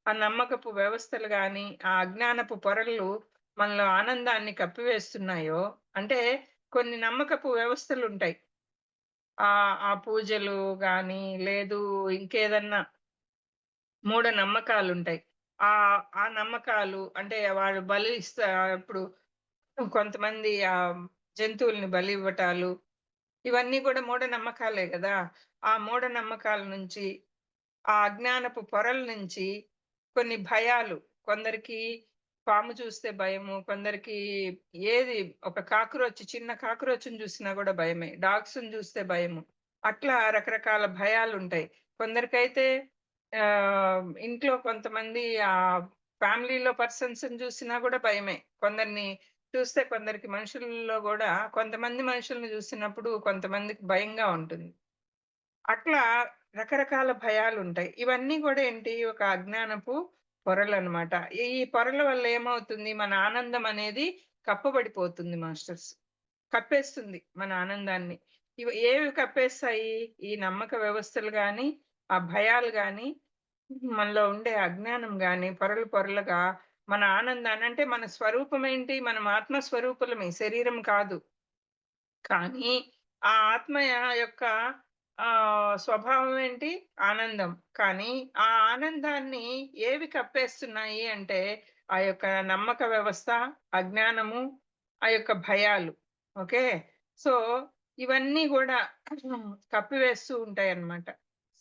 ఆ నమ్మకపు వ్యవస్థలు గాని, ఆ అజ్ఞానపు పొరలు మనలో ఆనందాన్ని కప్పివేస్తున్నాయో అంటే కొన్ని నమ్మకపు వ్యవస్థలుంటాయి. ఆ పూజలు గాని, లేదు ఇంకేదన్నా మూఢనమ్మకాలుంటాయి. ఆ నమ్మకాలు అంటే వాళ్ళు బలి ఇప్పుడు కొంతమంది జంతువుల్ని బలి ఇవ్వటాలు, ఇవన్నీ కూడా మూఢనమ్మకాలే గదా! ఆ మూఢనమ్మకాల నుంచి, ఆ అజ్ఞానపు పొరల నుంచి కొన్ని భయాలు, కొందరికి పాము చూస్తే భయము, కొందరికి ఏది ఒక చిన్న కాక్రోచ్‌ని చూసినా గూడా భయమే. డాగ్స్‌ని చూస్తే భయము. అట్లా రకరకాల భయాలుంటాయి. కొందరికైతే ఇంట్లో కొంతమంది ఫ్యామిలీలో పర్సన్స్‌ని చూసినా గూడా భయమే. కొందరిని చూస్తే కొందరికి మనుషుల్లో గూడా కొంతమంది మనుషుల్ని చూసినప్పుడు కొంతమందికి భయంగా ఉంటుంది. అట్లా రకరకాల భయాలుంటాయి. ఇవన్నీ గూడా ఏంటి ఒక అజ్ఞానపు పొరలనమాట. ఈ పొరల వల్ల ఏమవుతుంది మన ఆనందం అనేది కప్పబడిపోతుంది మాస్టర్స్. కప్పేస్తుంది మన ఆనందాన్ని. ఏవి కప్పేస్తాయి? ఈ నమ్మక వ్యవస్థలు గాని, ఆ భయాలు గాని, మనలో ఉండే అజ్ఞానం గాని పొరలు పొరలుగా మన ఆనందాన్ని అంటే మన స్వరూపం ఏంటి? మనం ఆత్మ స్వరూపులమే శరీరం కాదు. కానీ ఆ ఆత్మ యొక్క స్వభావం ఏంటి? ఆనందం. కానీ ఆ ఆనందాన్ని ఏవి కప్పేస్తున్నాయి అంటే, ఆ యొక్క నమ్మక వ్యవస్థ, అజ్ఞానము, ఆ యొక్క భయాలు. ఓకే. సో, ఇవన్నీ గూడా కప్పివేస్తూ ఉంటాయన్నమాట.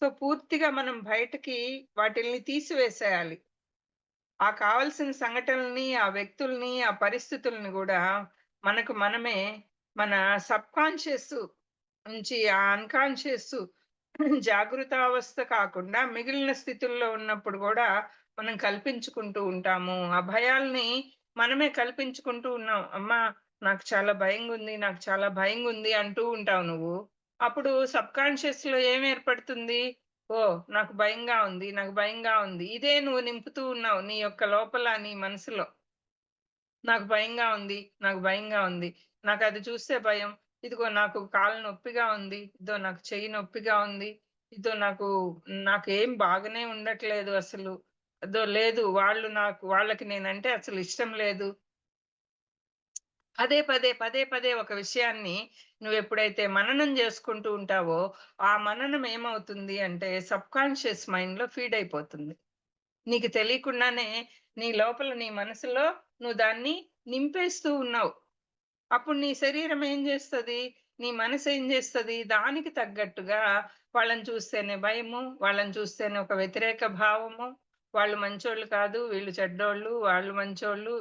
సో, పూర్తిగా మనం బయటకి వాటిల్ని తీసివేసేయాలి. కావాల్సిన సంఘటనలని, ఆ వ్యక్తుల్ని, ఆ పరిస్థితుల్ని గూడా మనకు మనమే మన సబ్‌కాన్షియస్ నుంచి ఆ అన్‌కాన్షియస్ జాగృతావస్థ కాకుండా మిగిలిన స్థితుల్లో ఉన్నప్పుడు గూడా మనం కల్పించుకుంటూ ఉంటాము. ఆ భయాల్ని మనమే కల్పించుకుంటూ ఉన్నాం. అమ్మా! నాకు చాలా భయంగుంది, నాకు చాలా భయంగుంది అంటూ ఉంటావు నువ్వు. అప్పుడు సబ్‌కాన్షియస్‌లో ఏం ఏర్పడుతుంది? ఓహ్! నాకు భయంగా ఉంది, నాకు భయంగా ఉంది. ఇదే నువ్వు నింపుతూ ఉన్నావు నీ యొక్క లోపల నీ మనసులో. నాకు భయంగా ఉంది. నాకు భయంగా ఉంది. నాకది చూస్తే భయం. ఇదిగో నాకు కాళ్ళు నొప్పిగా ఉంది. ఇదో నాకు చెయ్యి నొప్పిగా ఉంది. ఇదో నాకేం బాగానే ఉండట్లేదు అసలు. అదో లేదు వాళ్ళకి నేనంటే అసలు ఇష్టం లేదు. పదే పదే ఒక విషయాన్ని నువ్వెప్పుడైతే మననం జేసుకుంటూ ఉంటావో, ఆ మననం ఏమవుతుంది అంటే సబ్‌కాన్షియస్ మైండ్‌లో ఫీడ్ అయిపోతుంది. నీకు తెలియకుండానే నీ లోపల నీ మనసులో నువ్వు దాన్ని నింపేస్తూ ఉన్నావు. అప్పుడు నీ శరీరం ఏం జేస్తది? నీ మనసేం జేస్తది? దానికి తగ్గట్టుగా వాళ్ళని చూస్తేనే భయము, వాళ్ళని చూస్తేనే ఒక వ్యతిరేక భావము, వాళ్ళు మంచోళ్ళు కాదు, వీళ్ళు చెడ్డోళ్ళు, వాళ్ళు మంచోళ్ళు,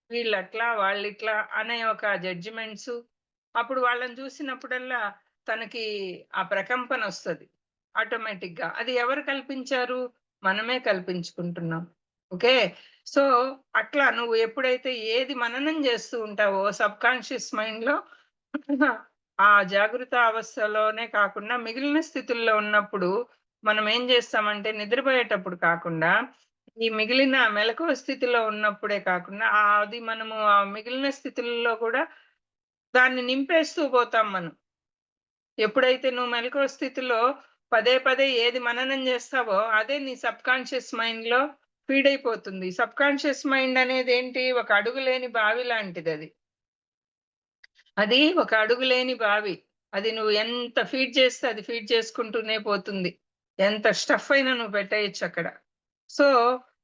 వీళ్ళట్లా, వాళ్ళిట్లా అనే ఒక జడ్జిమెంట్సు. అప్పుడు వాళ్ళని చూసినప్పుడల్లా తనకి ఆ ప్రకంపనొస్తది ఆటోమేటిక్‌గా. అది ఎవరు కల్పించారు? మనమే కల్పించుకుంటున్నాం. ఓకే. సో, అట్లా నువ్వు ఎప్పుడైతే ఏది మననం జేస్తూ ఉంటావో సబ్‌కాన్షియస్ మైండ్‌లో ఆ జాగృత అవస్థలోనే కాకుండా మిగిలిన స్థితుల్లో ఉన్నప్పుడు మనం ఏం జేస్తామంటే నిద్రపోయేటప్పుడు కాకుండా, ఈ మిగిలిన మెలకువ స్థితిలో ఉన్నప్పుడే కాకుండా అది మనము ఆ మిగిలిన స్థితుల్లో కూడా దాన్ని నింపేస్తూ పోతాం మనం. ఎప్పుడైతే నువ్వు మెలకువ స్థితిలో పదే ఏది మననం జేస్తావో, అదే నీ సబ్‌కాన్షియస్ మైండ్‌లో ఫీడ్ అయిపోతుంది. సబ్‌కాన్షియస్ మైండ్ అనేదేంటి? ఒక అడుగులేని బావి లాంటిదది. అది ఒక అడుగులేని బావి. అది నువ్వు ఎంత ఫీడ్ చేస్తే అది ఫీడ్ చేసుకుంటూనే పోతుంది. ఎంత స్టఫ్ అయినా నువ్వు పెట్టేయొచ్చక్కడ. సో,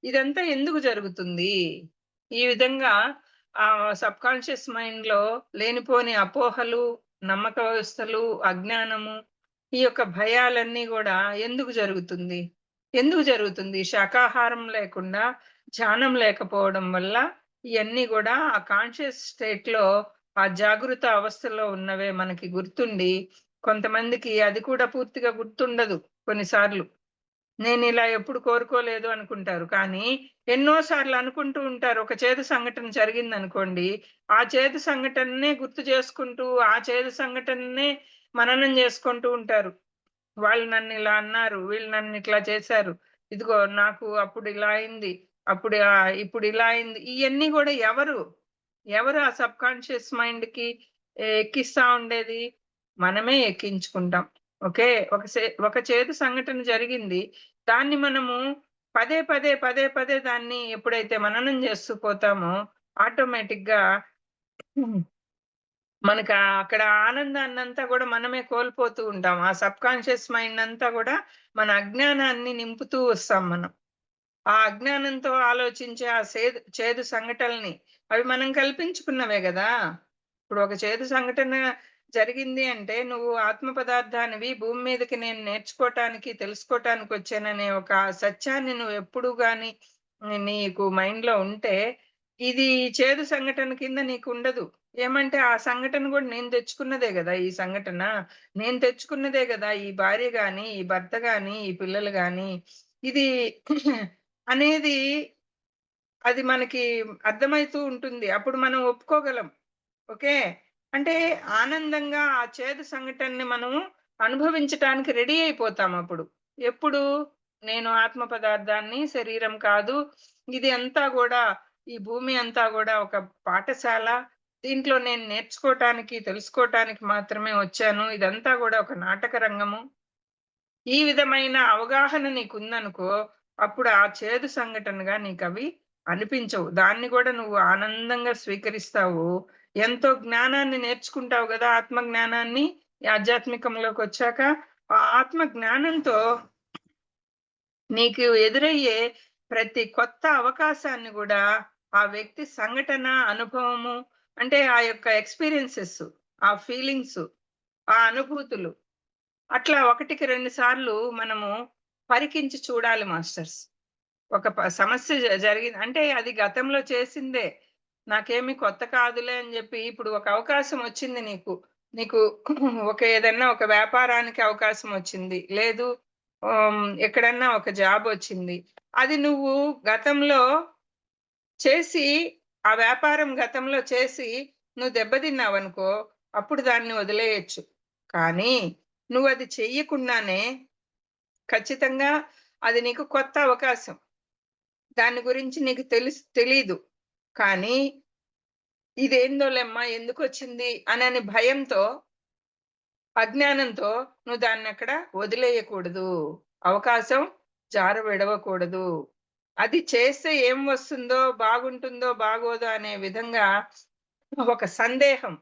ఇదంతా ఎందుకు జరుగుతుంది? ఈ విధంగా సబ్‌కాన్షియస్ మైండ్‌లో లేనిపోని అపోహలు, నమ్మక వ్యవస్థలు, అజ్ఞానము, ఈ యొక్క భయాలన్నీ గూడా ఎందుకు జరుగుతుంది? ఎందుకు జరుగుతుంది? శాకాహారం లేకుండా, ధ్యానం లేకపోవడం వల్ల ఇయన్నీ గూడా ఆ కాన్షియస్ స్టేట్‌లో ఆ జాగృత అవస్థలో ఉన్నవే మనకి గుర్తుండి, కొంతమందికి అది కూడా పూర్తిగా గుర్తుండదు కొన్నిసార్లు. నేనిలా ఎప్పుడు కోరుకోలేదు అనుకుంటారు. కానీ ఎన్నో సార్లు అనుకుంటూ ఉంటారు. ఒక చేదు సంఘటన జరిగిందనుకోండి, ఆ చేదు సంఘటననే గుర్తు చేసుకుంటూ, ఆ చేదు సంఘటననే మననం చేసుకుంటూ ఉంటారు. వాళ్ళు నన్నిలా అన్నారు. వీళ్ళు నన్నిట్లా చేశారు. ఇదిగో నాకు అప్పుడిలా అయింది. ఇప్పుడిలా అయింది. ఇయన్నీ గూడా ఎవరు ఆ సబ్‌కాన్షియస్ మైండ్‌కి ఎక్కిస్తా ఉండేది? మనమే ఎక్కించుకుంటాం. ఓకే. ఒక చేదు సంఘటన జరిగింది. దాన్ని మనము పదే పదే దాన్ని ఎప్పుడైతే మననం చేస్తూ పోతామో ఆటోమేటిక్‌గా మనకు అక్కడ ఆనందాన్నంతా గూడా మనమే కోల్పోతూ ఉంటాం. ఆ సబ్‌కాన్షియస్ మైండ్ అంతా గూడా మన అజ్ఞానాన్ని నింపుతూ వస్తాం మనం. ఆ అజ్ఞానంతో ఆలోచించే ఆ చేదు సంఘటనలని అవి మనం కల్పించుకున్నవే గదా! ఇప్పుడు ఒక చేదు సంఘటన జరిగింది అంటే, నువ్వు ఆత్మ పదార్థానివి, భూమి మీదకి నేను నేర్చుకోటానికి, తెలుసుకోటానికొచ్చాననే ఒక సత్యాన్ని నువ్వెప్పుడు గాని నీకు మైండ్‌లో ఉంటే, ఇది చేదు సంఘటన కింద నీకుండదు. ఏమంటే, ఆ సంఘటన గూడా నేను తెచ్చుకున్నదే గదా! ఈ సంఘటన. నేను తెచ్చుకున్నదే గదా! ఈ భార్య గాని, ఈ భర్త గాని, ఈ పిల్లలు గాని. ఇది అనేది అది మనకి అర్థమైతూ ఉంటుంది. అప్పుడు మనం ఒప్పుకోగలం. ఓకే. అంటే ఆనందంగా ఆ చేదు సంఘటనని మనము అనుభవించటానికి రెడీ అయిపోతామప్పుడు. ఎప్పుడు? నేను ఆత్మ పదార్థాన్ని, శరీరం కాదు. ఇది అంతా గూడా ఈ భూమి అంతా గూడా ఒక పాఠశాల. దీంట్లో నేను నేర్చుకోటానికి, తెలుసుకోటానికి మాత్రమే వచ్చాను. ఇదంతా గూడా ఒక నాటక రంగము. ఈ విధమైన అవగాహన నీకుందనుకో, అప్పుడు ఆ చేదు సంఘటనగా నీకవి అనిపించవు. దాన్ని గూడా నువ్వు ఆనందంగా స్వీకరిస్తావు. ఎంతో జ్ఞానాన్ని నేర్చుకుంటావు గదా! ఆత్మ జ్ఞానాన్ని ఈ ఆధ్యాత్మికంలోకొచ్చాక. ఆ ఆత్మ జ్ఞానంతో నీకు ఎదురయ్యే ప్రతి కొత్త అవకాశాన్ని గూడా ఆ వ్యక్తి సంఘటన, అనుభవము అంటే ఆ యొక్క ఎక్స్‌పీరియన్సెస్, ఆ ఫీలింగ్సు, ఆ అనుభూతులు అట్లా ఒకటికి 2 సార్లు మనము పరికించి చూడాలి మాస్టర్స్. ఒక సమస్య జరిగింది అంటే అది గతంలో చేసిందే. నాకేమి కొత్త కాదులే అని జెప్పి ఇప్పుడు ఒక అవకాశం వచ్చింది నీకు. నీకు ఒక ఏదన్నా ఒక వ్యాపారానికి అవకాశం వచ్చింది. లేదు ఎక్కడన్నా ఒక జాబ్ వచ్చింది. అది నువ్వు గతంలో చేసి ఆ వ్యాపారం గతంలో చేసి నువ్వు దెబ్బతిన్నావనుకో, అప్పుడు దాన్ని వదిలేయొచ్చు. కానీ నువ్వది చెయ్యకుండానే ఖచ్చితంగా అది నీకు కొత్త అవకాశం. దాని గురించి నీకు తెలీదు. కానీ ఇదేందోలేమ్మా ఎందుకొచ్చింది అనని భయంతో, అజ్ఞానంతో నువ్వు దాన్నక్కడ వదిలేయకూడదు. అవకాశం జారవిడవకూడదు. అది చేస్తే ఏం వస్తుందో, బాగుంటుందో, బాగోదో అనే విధంగా ఒక సందేహం.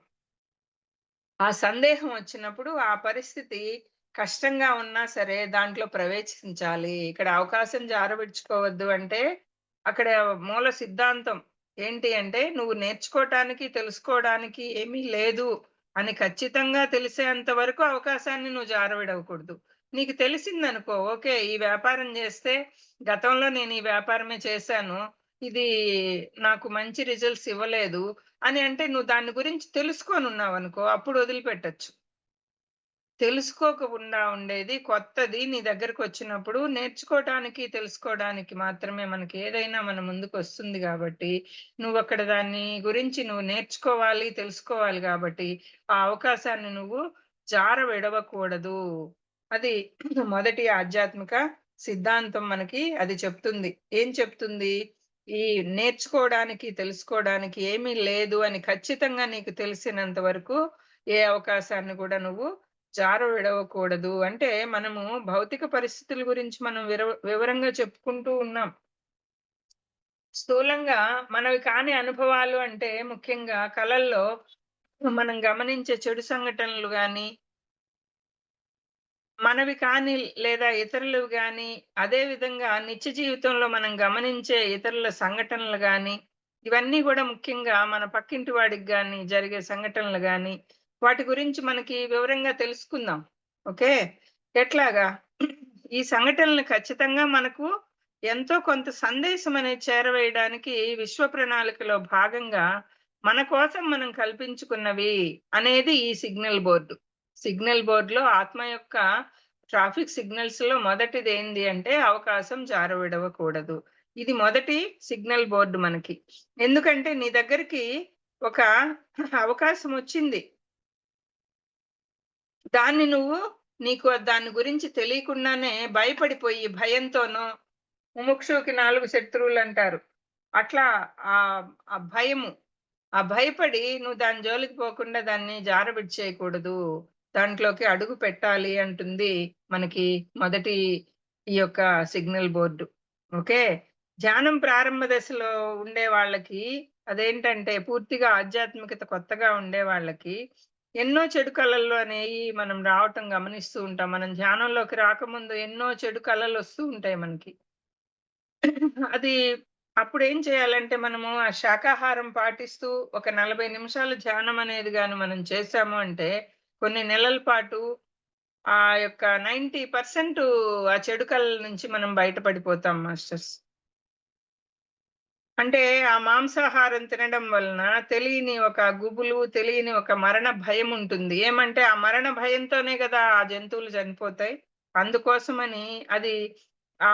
ఆ సందేహం వచ్చినప్పుడు ఆ పరిస్థితి కష్టంగా ఉన్నా సరే దాంట్లో ప్రవేశించాలి. ఇక్కడ అవకాశం జారవిడుచుకోవద్దు అంటే, అక్కడ మూల సిద్ధాంతం ఏంటి అంటే, నువ్వు నేర్చుకోటానికి, తెలుసుకోవడానికి ఏమీ లేదు అని ఖచ్చితంగా తెలిసేంత వరకు అవకాశాన్ని నువ్వు జారవిడవకూడదు. నీకు తెలిసిందనుకో, ఓకే. ఈ వ్యాపారం జేస్తే గతంలో నేను ఈ వ్యాపారమే చేశాను. ఇది నాకు మంచి రిజల్ట్స్ ఇవ్వలేదు. అని అంటే నువ్వు దాని గురించి తెలుసుకోనున్నావనుకో అప్పుడు వదిలిపెట్టొచ్చు. తెలుసుకోకుండా ఉండేది కొత్తది నీ దగ్గరకొచ్చినప్పుడు నేర్చుకోవటానికి, తెలుసుకోవడానికి మాత్రమే మనకేదైనా మన ముందుకొస్తుంది గాబట్టి, నువ్వక్కడ దాన్ని గురించి నువ్వు నేర్చుకోవాలి, తెలుసుకోవాలి గాబట్టి, ఆ అవకాశాన్ని నువ్వు జారవిడవకూడదు. అది మొదటి ఆధ్యాత్మిక సిద్ధాంతం మనకి అది చెప్తుంది. ఏం చెప్తుంది? ఈ నేర్చుకోవడానికి, తెలుసుకోవడానికి ఏమీ లేదు అని ఖచ్చితంగా నీకు తెలిసినంత వరకు ఏ అవకాశాన్ని గూడా నువ్వు విడవకూడదు. అంటే మనము భౌతిక పరిస్థితుల గురించి మనం వివరంగా చెప్పుకుంటూ ఉన్నాం. స్థూలంగా మనవి కాని అనుభవాలు అంటే ముఖ్యంగా కలల్లో మనం గమనించే చెడు సంఘటనలు గాని, మనవి కాని లేదా ఇతరులవి గాని, అదే విధంగా నిత్య జీవితంలో మనం గమనించే ఇతరుల సంఘటనలు గాని, ఇవన్నీ గూడా ముఖ్యంగా మన పక్కింటి వాడికి గాని జరిగే సంఘటనలు గాని, వాటి గురించి మనకి వివరంగా తెలుసుకుందాం. ఓకే. ఎట్లాగా? ఈ సంఘటనలు ఖచ్చితంగా మనకు ఎంతో కొంత సందేశం అనేది చేరవేయడానికి విశ్వ ప్రణాళికలో భాగంగా మన కోసం మనం కల్పించుకున్నవి అనేది ఈ సిగ్నల్ బోర్డ్. సిగ్నల్ బోర్డ్‌లో ఆత్మ యొక్క ట్రాఫిక్ సిగ్నల్స్‌లో మొదటిదేంది అంటే అవకాశం జారవిడవకూడదు. ఇది మొదటి సిగ్నల్ బోర్డ్ మనకి. ఎందుకంటే నీ దగ్గరికి ఒక అవకాశం వచ్చింది. దాన్ని నువ్వు దాని గురించి తెలియకుండానే భయపడిపోయి భయంతోనో ముముక్షువుకి 4 శత్రువులంటారు. అట్లా ఆ భయము ఆ భయపడి నువ్వు దాని జోలికి పోకుండా దాన్ని జారవిడిచేయకూడదు. దాంట్లోకి అడుగు పెట్టాలి అంటుంది మనకి మొదటి ఈ యొక్క సిగ్నల్ బోర్డ్. ఓకే. ధ్యానం ప్రారంభ దశలో ఉండే వాళ్ళకి అదేంటంటే పూర్తిగా ఆధ్యాత్మికత కొత్తగా ఉండే వాళ్ళకి ఎన్నో చెడు కళలు అనేయి మనం రావటం గమనిస్తూ ఉంటాం. మనం ధ్యానంలోకి రాకముందు ఎన్నో చెడు కళలొస్తూ ఉంటాయి మనకి. అది అప్పుడేం చేయాలంటే మనము ఆ శాకాహారం పాటిస్తూ ఒక 40 నిమిషాలు ధ్యానం అనేది గాని మనం చేశాము అంటే, కొన్ని నెలల పాటు ఆ యొక్క 90% ఆ చెడు కళల నుంచి మనం బయటపడిపోతాం మాస్టర్స్. అంటే ఆ మాంసాహారం తినడం వలన తెలియని ఒక గుబులు, తెలియని ఒక మరణ భయముంటుంది. ఏమంటే ఆ మరణ భయంతోనే గదా ఆ జంతువులు చనిపోతాయి. అందుకోసమని అది ఆ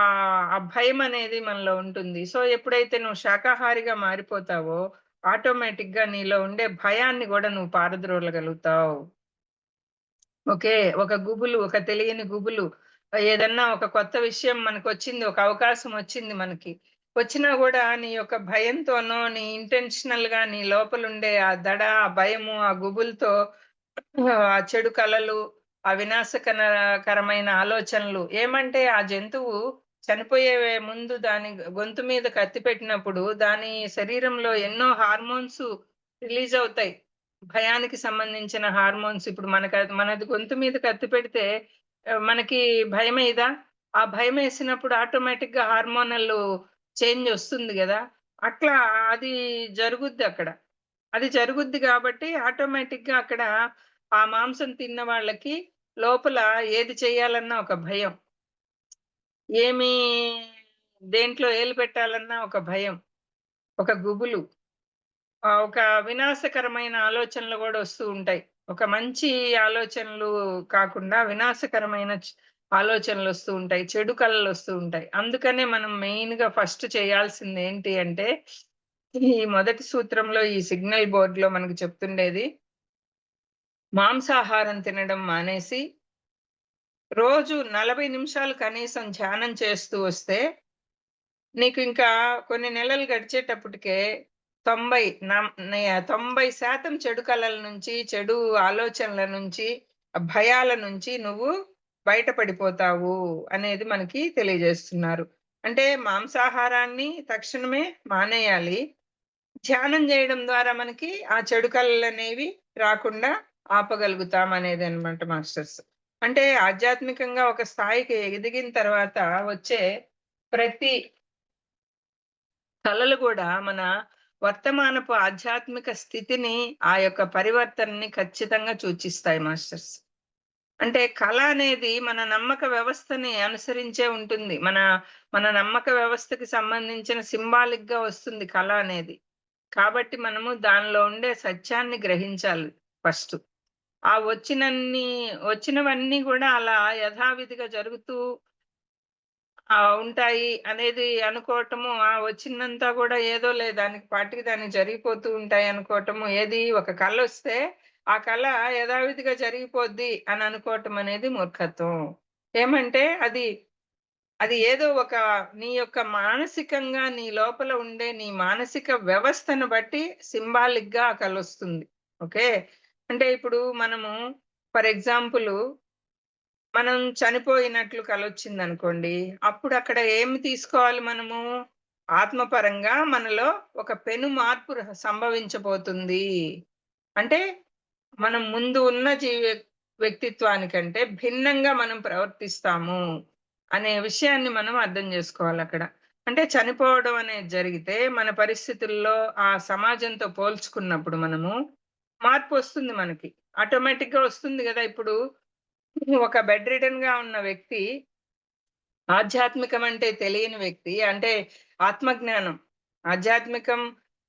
భయమనేది మనలో ఉంటుంది. సో, ఎప్పుడైతే నువ్వు శాకాహారిగా మారిపోతావో, ఆటోమేటిక్‌గా నీలో ఉండే భయాన్ని గూడా నువ్వు పారద్రోలగలుగుతావు. ఓకే. ఒక గుబులు, ఒక తెలియని గుబులు. ఏదన్నా ఒక కొత్త విషయం మనకొచ్చింది, ఒక అవకాశం వచ్చింది మనకి. వచ్చినా గూడా నీ యొక్క భయంతోనో, నీ ఇంటెన్షనల్‌గా నీ లోపలుండే ఆ దడ, ఆ భయము, ఆ గుబులుతో ఆ చెడు కలలు, ఆ కరమైన ఆలోచనలు ఏమంటే ఆ జంతువు చనిపోయే ముందు దాని గొంతు మీద కత్తి పెట్టినప్పుడు దాని శరీరంలో ఎన్నో హార్మోన్స్ రిలీజ్ అవుతాయి. భయానికి సంబంధించిన హార్మోన్స్ ఇప్పుడు మనది గొంతు మీద కత్తి పెడితే మనకి భయమేయదా? ఆ భయమేసినప్పుడు ఆటోమేటిక్‌గా హార్మోనల్ చేంజ్ ఒస్తుంది గదా! అట్లా అది జరుగుద్దక్కడ. అది జరుగుద్ది గాబట్టి ఆటోమేటిక్‌గా అక్కడ ఆ మాంసం తిన్న వాళ్ళకి లోపల ఏది చేయాలన్నా ఒక భయం. ఏమి దేంట్లో ఏలు పెట్టాలన్నా ఒక భయం. ఒక గుబులు. ఒక వినాశకరమైన ఆలోచనలు గూడా ఒస్తూ ఉంటాయి. ఒక మంచి ఆలోచనలు కాకుండా వినాశకరమైన ఆలోచనలొస్తూ ఉంటాయి. చెడు కలలొస్తూ ఉంటాయి. అందుకనే మనం మెయిన్‌గా ఫస్ట్ చేయాల్సిందేంటి అంటే, ఈ మొదటి సూత్రంలో ఈ సిగ్నల్ బోర్డ్‌లో మనకు చెప్తుండేది మాంసాహారం తినడం మానేసి, రోజు 40 నిమిషాలు కనీసం ధ్యానం చేస్తూ వస్తే, నీకు ఇంకా కొన్ని నెలలు గడిచేటప్పటికే 90 నం నే 90% చెడు కలల నుంచి, చెడు ఆలోచనల నుంచి, భయాల నుంచి నువ్వు బయటపడిపోతావు అనేది మనకి తెలియజేస్తున్నారు. అంటే మాంసాహారాన్ని తక్షణమే మానేయాలి. ధ్యానం జేయడం ద్వారా మనకి ఆ చెడు కలలనేవి రాకుండా ఆపగలుగుతామనేదనమాట మాస్టర్స్. అంటే ఆధ్యాత్మికంగా ఒక స్థాయికి ఎదిగిన తర్వాత వచ్చే ప్రతి కళలు గూడా మన వర్తమానపు ఆధ్యాత్మిక స్థితిని, ఆ యొక్క పరివర్తనని ఖచ్చితంగా సూచిస్తాయి మాస్టర్స్. అంటే కళ అనేది మన నమ్మక వ్యవస్థని అనుసరించే ఉంటుంది. మన నమ్మక వ్యవస్థకి సంబంధించిన సింబాలిక్‌గా వస్తుంది కళ అనేది. కాబట్టి మనము దానిలో ఉండే సత్యాన్ని గ్రహించాలి ఫస్టు. ఆ వచ్చినవన్నీ గూడా అలా యథావిధిగా జరుగుతూ ఉంటాయి అనేది అనుకోవటము, వచ్చిందంతా గూడా ఏదోలే దానికి పాటికి దానికి జరిగిపోతూ ఉంటాయి అనుకోవటము, ఏది ఒక కలొస్తే, ఆ కల యథావిధిగా జరిగిపోద్ది అని అనుకోవటం అనేది మూర్ఖత్వం. ఏమంటే అది ఏదో ఒక నీ యొక్క మానసికంగా నీ లోపల ఉండే నీ మానసిక వ్యవస్థను బట్టి సింబాలిక్‌గా ఆ కలొస్తుంది. ఓకే. అంటే ఇప్పుడు మనము ఫర్ ఎగ్జాంపులు మనం చనిపోయినట్లు కలొచ్చిందనుకోండి. అప్పుడక్కడ ఏమి తీసుకోవాలి మనము? ఆత్మపరంగా మనలో ఒక పెను మార్పు సంభవించబోతుంది. అంటే మనం ముందు ఉన్న వ్యక్తిత్వానికంటే భిన్నంగా మనం ప్రవర్తిస్తాము అనే విషయాన్ని మనం అర్థం జేసుకోవాలక్కడ. అంటే చనిపోవడం అనేది జరిగితే మన పరిస్థితుల్లో ఆ సమాజంతో పోల్చుకున్నప్పుడు మనము మార్పొస్తుంది మనకి. ఆటోమేటిక్‌గా వస్తుంది గదా! ఇప్పుడు ఒక బెడ్ రిడెన్‌గా ఉన్న వ్యక్తి, ఆధ్యాత్మికం అంటే తెలియని వ్యక్తి, అంటే ఆత్మజ్ఞానం. ఆధ్యాత్మికం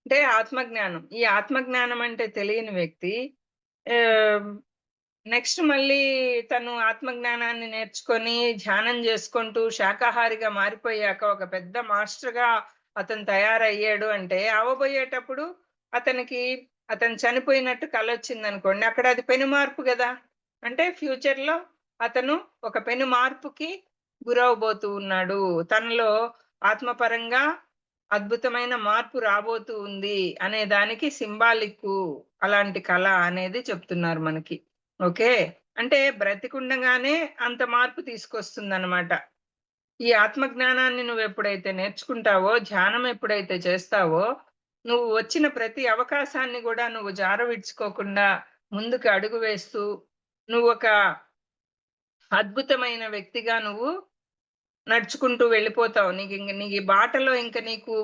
అంటే ఆత్మజ్ఞానం. ఈ ఆత్మజ్ఞానం అంటే తెలియని వ్యక్తి ఆహ్, నెక్స్ట్ మళ్ళీ తను ఆత్మజ్ఞానాన్ని నేర్చుకొని, ధ్యానం జేసుకుంటూ శాకాహారిగా మారిపోయాక ఒక పెద్ద మాస్టర్‌గా అతను తయారయ్యాడు అంటే, అవ్వబోయేటప్పుడు అతనికి అతను చనిపోయినట్టు కలొచ్చిందనుకోండి. అక్కడ అది పెను మార్పు గదా! అంటే ఫ్యూచర్‌లో అతను ఒక పెను మార్పుకి గురవబోతూ ఉన్నాడు. తనలో ఆత్మపరంగా అద్భుతమైన మార్పు రాబోతూ ఉంది అనే దానికి సింబాలిక్కు అలాంటి కళ అనేది చెప్తున్నారు మనకి. ఓకే. అంటే బ్రతికుండగానే అంత మార్పు తీసుకొస్తుందనమాట. ఈ ఆత్మ జ్ఞానాన్ని నువ్వెప్పుడైతే నేర్చుకుంటావో, ధ్యానం ఎప్పుడైతే చేస్తావో, నువ్వు వచ్చిన ప్రతి అవకాశాన్ని గూడా నువ్వు జారవిడుచుకోకుండా ముందుకు అడుగు వేస్తూ, నువ్వొక అద్భుతమైన వ్యక్తిగా నువ్వు నడుచుకుంటూ వెళ్ళిపోతావు. నీ ఈ బాటలో ఇంక నీకు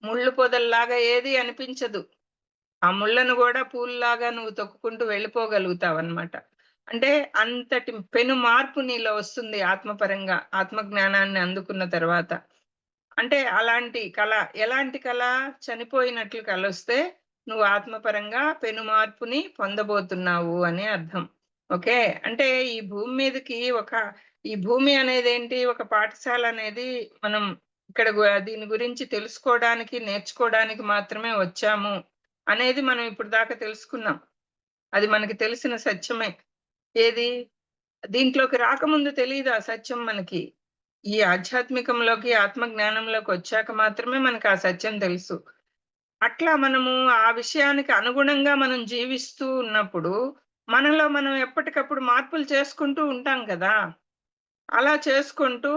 ముళ్ళు పొదల్లాగా ఏది అనిపించదు. ఆ ముళ్ళను గూడా పూల్లాగా నువ్వు తొక్కుకుంటూ వెళ్ళిపోగలుగుతావన్నమాట. అంటే అంతటి పెను మార్పు నీలో వస్తుంది ఆత్మపరంగా, ఆత్మ జ్ఞానాన్ని అందుకున్న తర్వాత. అంటే అలాంటి కల, ఎలాంటి కల? చనిపోయినట్లు కలొస్తే నువ్వు ఆత్మపరంగా పెను మార్పుని పొందబోతున్నావు అని అర్థం. ఓకే. అంటే ఈ భూమి మీదకి ఈ భూమి అనేదేంటి? ఒక పాఠశాల అనేది మనం ఇక్కడ దీని గురించి తెలుసుకోవడానికి, నేర్చుకోవడానికి మాత్రమే వచ్చాము అనేది మనం ఇప్పుడు దాకా తెలుసుకున్నాం. అది మనకి తెలిసిన సత్యమే. ఏది? దీంట్లోకి రాకముందు తెలీదు ఆ సత్యం మనకి. ఈ ఆధ్యాత్మికంలోకి, ఆత్మ జ్ఞానంలోకొచ్చాక మాత్రమే మనకు ఆ సత్యం తెలుసు. అట్లా మనము ఆ విషయానికి అనుగుణంగా మనం జీవిస్తూ ఉన్నప్పుడు, మనలో మనం ఎప్పటికప్పుడు మార్పులు చేసుకుంటూ ఉంటాం కదా! అలా చేసుకుంటూ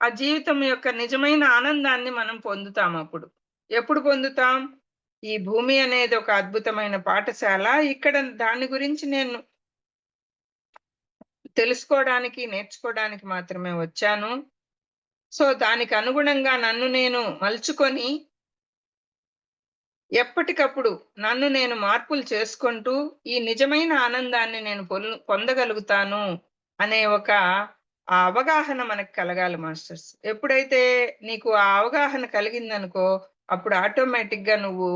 ఆ జీవితం యొక్క నిజమైన ఆనందాన్ని మనం పొందుతామప్పుడు. ఎప్పుడు పొందుతాం? ఈ భూమి అనేది ఒక అద్భుతమైన పాఠశాల. ఇక్కడ దాని గురించి నేను తెలుసుకోవడానికి, నేర్చుకోవడానికి మాత్రమే వచ్చాను. సో, దానికి అనుగుణంగా నన్ను నేను మలుచుకొని, ఎప్పటికప్పుడు నన్ను నేను మార్పులు చేసుకుంటూ, ఈ నిజమైన ఆనందాన్ని నేను పొందగలుగుతాను అనే ఒక అవగాహన మనకు కలగాలి మాస్టర్స్. ఎప్పుడైతే నీకు ఆ అవగాహన కలిగిందనుకో, అప్పుడు ఆటోమేటిక్‌గా నువ్వు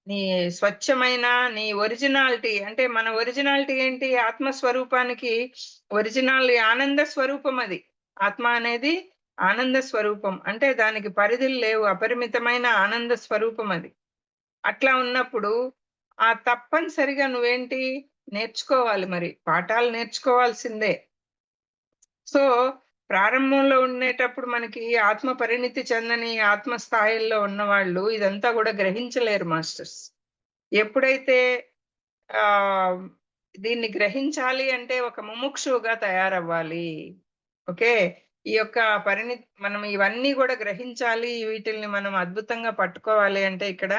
నీ స్వచ్ఛమైన నీ ఒరిజినాలిటీ, అంటే మన ఒరిజినాలిటీ ఏంటి? ఆత్మ స్వరూపానికి ఒరిజినల్ ఆనంద స్వరూపం అది. ఆత్మ అనేది ఆనంద స్వరూపం. అంటే దానికి పరిధులు లేవు. అపరిమితమైన ఆనంద స్వరూపం అది. అట్లా ఉన్నప్పుడు తప్పనిసరిగా నువ్వేంటి నేర్చుకోవాలి మరి. పాఠాలు నేర్చుకోవాల్సిందే. సో, ప్రారంభంలో ఉండేటప్పుడు మనకి ఆత్మ పరిణితి చెందని ఆత్మ స్థాయిల్లో ఉన్నవాళ్ళు ఇదంతా గూడా గ్రహించలేరు మాస్టర్స్. ఎప్పుడైతే ఆహ్, దీన్ని గ్రహించాలి అంటే ఒక ముముక్షువుగా తయారవ్వాలి. ఓకే. ఈ యొక్క మనం ఇవన్నీ గూడా గ్రహించాలి. వీటిల్ని మనం అద్భుతంగా పట్టుకోవాలి అంటే ఇక్కడ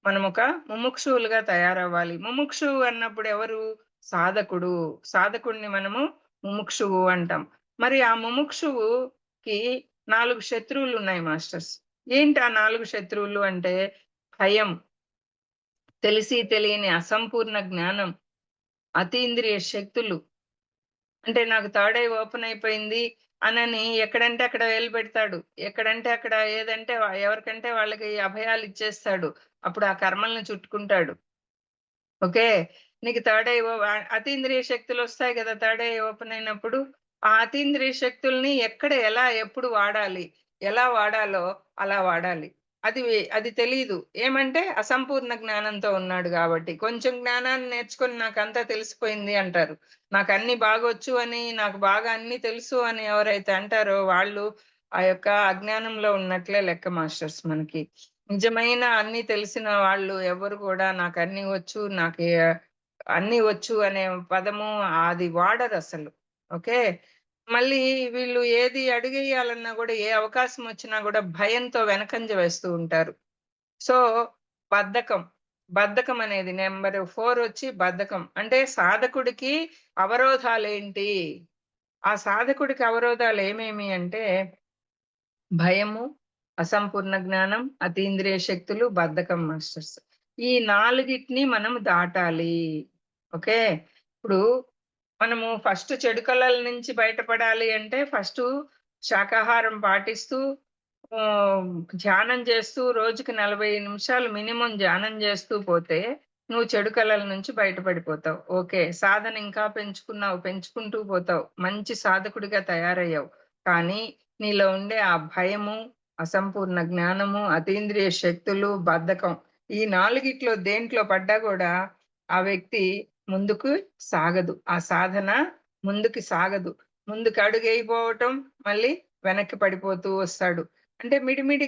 మనం ఒక ముముక్షువులుగా తయారవ్వాలి. ముముక్షువు అన్నప్పుడు ఎవరు? సాధకుడు. సాధకుడిని మనము ముముక్షువు అంటాం. మరి ఆ ముముక్షువుకి 4 శత్రువులున్నాయి మాస్టర్స్. ఏంటి ఆ 4 శత్రువులు అంటే భయం, తెలిసి తెలియని అసంపూర్ణ జ్ఞానం, అతీంద్రియ శక్తులు. అంటే నాకు థర్డ్ ఐ ఓపెన్ అయిపోయింది అనని ఎక్కడంటే అక్కడ వేలు పెడతాడు. ఎక్కడంటే అక్కడ ఏదంటే ఎవరికంటే వాళ్ళకి అభయాలు ఇచ్చేస్తాడు. అప్పుడు ఆ కర్మలను చుట్టుకుంటాడు. ఓకే. నీకు థర్డ్ ఐ అతీంద్రియ శక్తులొస్తాయి గదా! థర్డ్ ఐ ఓపెన్ అయినప్పుడు. ఆ అతీంద్రియ శక్తుల్ని ఎక్కడ, ఎలా, ఎప్పుడు వాడాలి? ఎలా వాడాలో అలా వాడాలి. అది తెలీదు. ఏమంటే అసంపూర్ణ జ్ఞానంతో ఉన్నాడు గాబట్టి. కొంచెం జ్ఞానాన్ని నేర్చుకొని నాకంతా తెలిసిపోయింది అంటారు. నాకన్నీ బాగొచ్చు అని, నాకు బాగా అన్నీ తెలుసు అని ఎవరైతే అంటారో వాళ్ళు ఆ యొక్క అజ్ఞానంలో ఉన్నట్లే లెక్క మాస్టర్స్ మనకి. నిజమైన అన్నీ తెలిసిన వాళ్ళు ఎవరు కూడా నాకన్నీ వచ్చు, అన్నీ వచ్చు అనే పదము అది వాడరసలు. ఓకే. మళ్ళీ వీళ్ళు ఏది అడుగేయాలన్నా గూడా, ఏ అవకాశం వచ్చినా గూడా భయంతో వెనకంజ వేస్తూ ఉంటారు. సో, బద్ధకం. బద్ధకం అనేది నంబర్ 4 వచ్చి బద్ధకం. అంటే సాధకుడికి అవరోధాలేంటి? ఆ సాధకుడికి అవరోధాలు ఏమేమి అంటే భయము, అసంపూర్ణ జ్ఞానం, అతీంద్రియ శక్తులు, బద్ధకం మాస్టర్స్. ఈ 4గిటిని మనం దాటాలి. ఓకే. ఇప్పుడు మనము ఫస్ట్ చెడు కళల నుంచి బయటపడాలి అంటే ఫస్టు శాకాహారం పాటిస్తూ ఆహ్, ధ్యానం చేస్తూ రోజుకి 40 నిమిషాలు మినిమమ్ ధ్యానం చేస్తూ పోతే నువ్వు చెడు కళల నుంచి బయటపడిపోతావు. ఓకే. సాధన ఇంకా పెంచుకున్నావు. పెంచుకుంటూ పోతావు. మంచి సాధకుడిగా తయారయ్యావు. కానీ నీలో ఉండే ఆ భయము, అసంపూర్ణ జ్ఞానము, అతీంద్రియ శక్తులు, బద్ధకం ఈ 4గిట్లో దేంట్లో పడ్డా గూడా ఆ వ్యక్తి ముందుకు సాగదు. ఆ సాధన ముందుకు సాగదు. ముందుకు అడుగేయపోవటం, మళ్ళీ వెనక్కి పడిపోతూ వస్తాడు. అంటే మిడిమిడి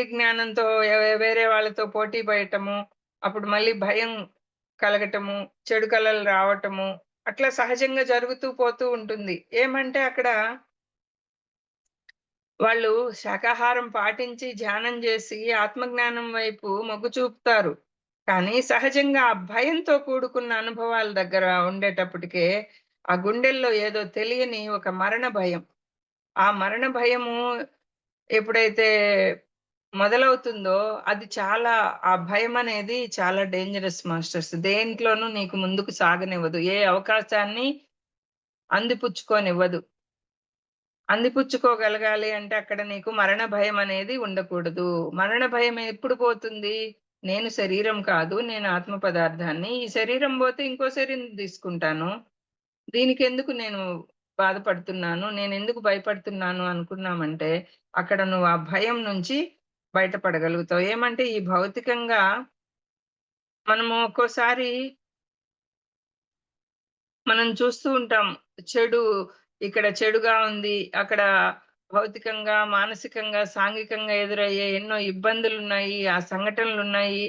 జ్ఞానంతో వేరే వాళ్ళతో పోటీ పడటము, అప్పుడు మళ్ళీ భయం కలగటము, చెడు కలలు రావటము, అట్లా సహజంగా జరుగుతూ పోతూ ఉంటుంది. ఏమంటే అక్కడ వాళ్ళు శాకాహారం పాటించి ధ్యానం జేసి ఆత్మజ్ఞానం వైపు మొగ్గు చూపుతారు. కానీ సహజంగా ఆ భయంతో కూడుకున్న అనుభవాల దగ్గర ఉండేటప్పటికే ఆ గుండెల్లో ఏదో తెలియని ఒక మరణ భయం. ఆ మరణ భయము ఎప్పుడైతే మొదలవుతుందో అది చాలా ఆ భయమనేది చాలా డేంజరస్ మాస్టర్స్. దేంట్లోనూ నీకు ముందుకు సాగనివ్వదు. ఏ అవకాశాన్ని అందిపుచ్చుకోనివ్వదు. అందిపుచ్చుకోగలగాలి అంటే అక్కడ నీకు మరణ భయం అనేది ఉండకూడదు. మరణ భయం ఎప్పుడు పోతుంది? నేను శరీరం కాదు. నేను ఆత్మ పదార్థాన్ని. ఈ శరీరం పోతే ఇంకో శరీరం తీసుకుంటాను. దీనికెందుకు నేను బాధపడుతున్నాను? నేనెందుకు భయపడుతున్నాను అనుకున్నామంటే, అక్కడ నువ్వు ఆ భయం నుంచి బయటపడగలుగుతావు. ఏమంటే ఈ భౌతికంగా మనము ఒక్కోసారి మనం చూస్తూ ఉంటాం. చెడు ఇక్కడ చెడుగా ఉంది. అక్కడ భౌతికంగా, మానసికంగా, సాంఘికంగా ఎదురయ్యే ఎన్నో ఇబ్బందులున్నాయి. ఆ సంఘటనలున్నాయి.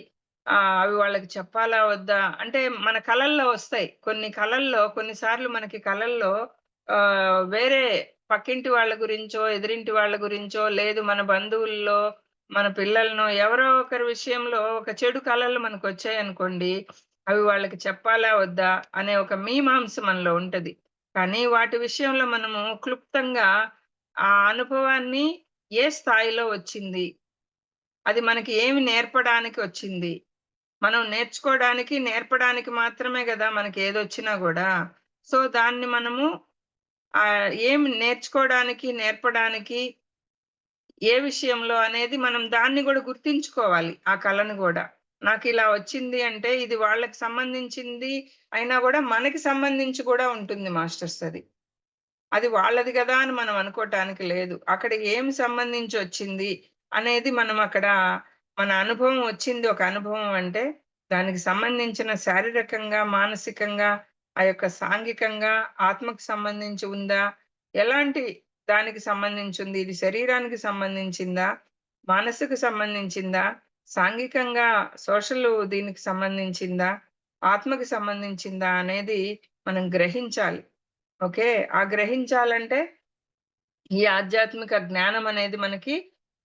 అవి వాళ్ళకి చెప్పాలా? వద్దా? అంటే మన కలల్లో వస్తాయి. కొన్ని కలల్లో కొన్నిసార్లు మనకి కలల్లో వేరే పక్కింటి వాళ్ళ గురించో, ఎదురింటి వాళ్ళ గురించో, లేదు మన బంధువుల్లో, మన పిల్లలనో ఎవరో ఒకరి విషయంలో ఒక చెడు కలలు మనకొచ్చాయనుకోండి. అవి వాళ్ళకి చెప్పాలా? వద్దా? అనే ఒక మీమాంస మనలో ఉంటది. కానీ వాటి విషయంలో మనము క్లుప్తంగా ఆ అనుభవాన్ని ఏ స్థాయిలో వచ్చింది? అది మనకి ఏమి నేర్పడానికి వచ్చింది? మనం నేర్చుకోవడానికి, నేర్పడానికి మాత్రమే గదా! మనకేదొచ్చినా గూడా. సో, దాన్ని మనము ఏమి నేర్చుకోవడానికి, నేర్పడానికి ఏ విషయంలో అనేది మనం దాన్ని గూడా గుర్తించుకోవాలి. ఆ కళను గూడా. నాకిలా వచ్చింది అంటే ఇది వాళ్ళకి సంబంధించింది అయినా గూడా మనకి సంబంధించి కూడా ఉంటుంది మాస్టర్స్ అది. అది వాళ్ళది గదా అని మనం అనుకోటానికి లేదు. అక్కడ ఏమి సంబంధించొచ్చింది అనేది మనం అక్కడ మన అనుభవం వచ్చింది ఒక అనుభవం అంటే, దానికి సంబంధించిన శారీరకంగా, మానసికంగా, ఆ యొక్క సాంఘికంగా, ఆత్మకు సంబంధించి ఉందా? ఎలాంటి దానికి సంబంధించుంది? ఇది శరీరానికి సంబంధించిందా? మనసుకు సంబంధించిందా? సాంఘికంగా సోషలు దీనికి సంబంధించిందా? ఆత్మకి సంబంధించిందా? అనేది మనం గ్రహించాలి. ఓకే. ఆ గ్రహించాలంటే ఈ ఆధ్యాత్మిక జ్ఞానం అనేది మనకి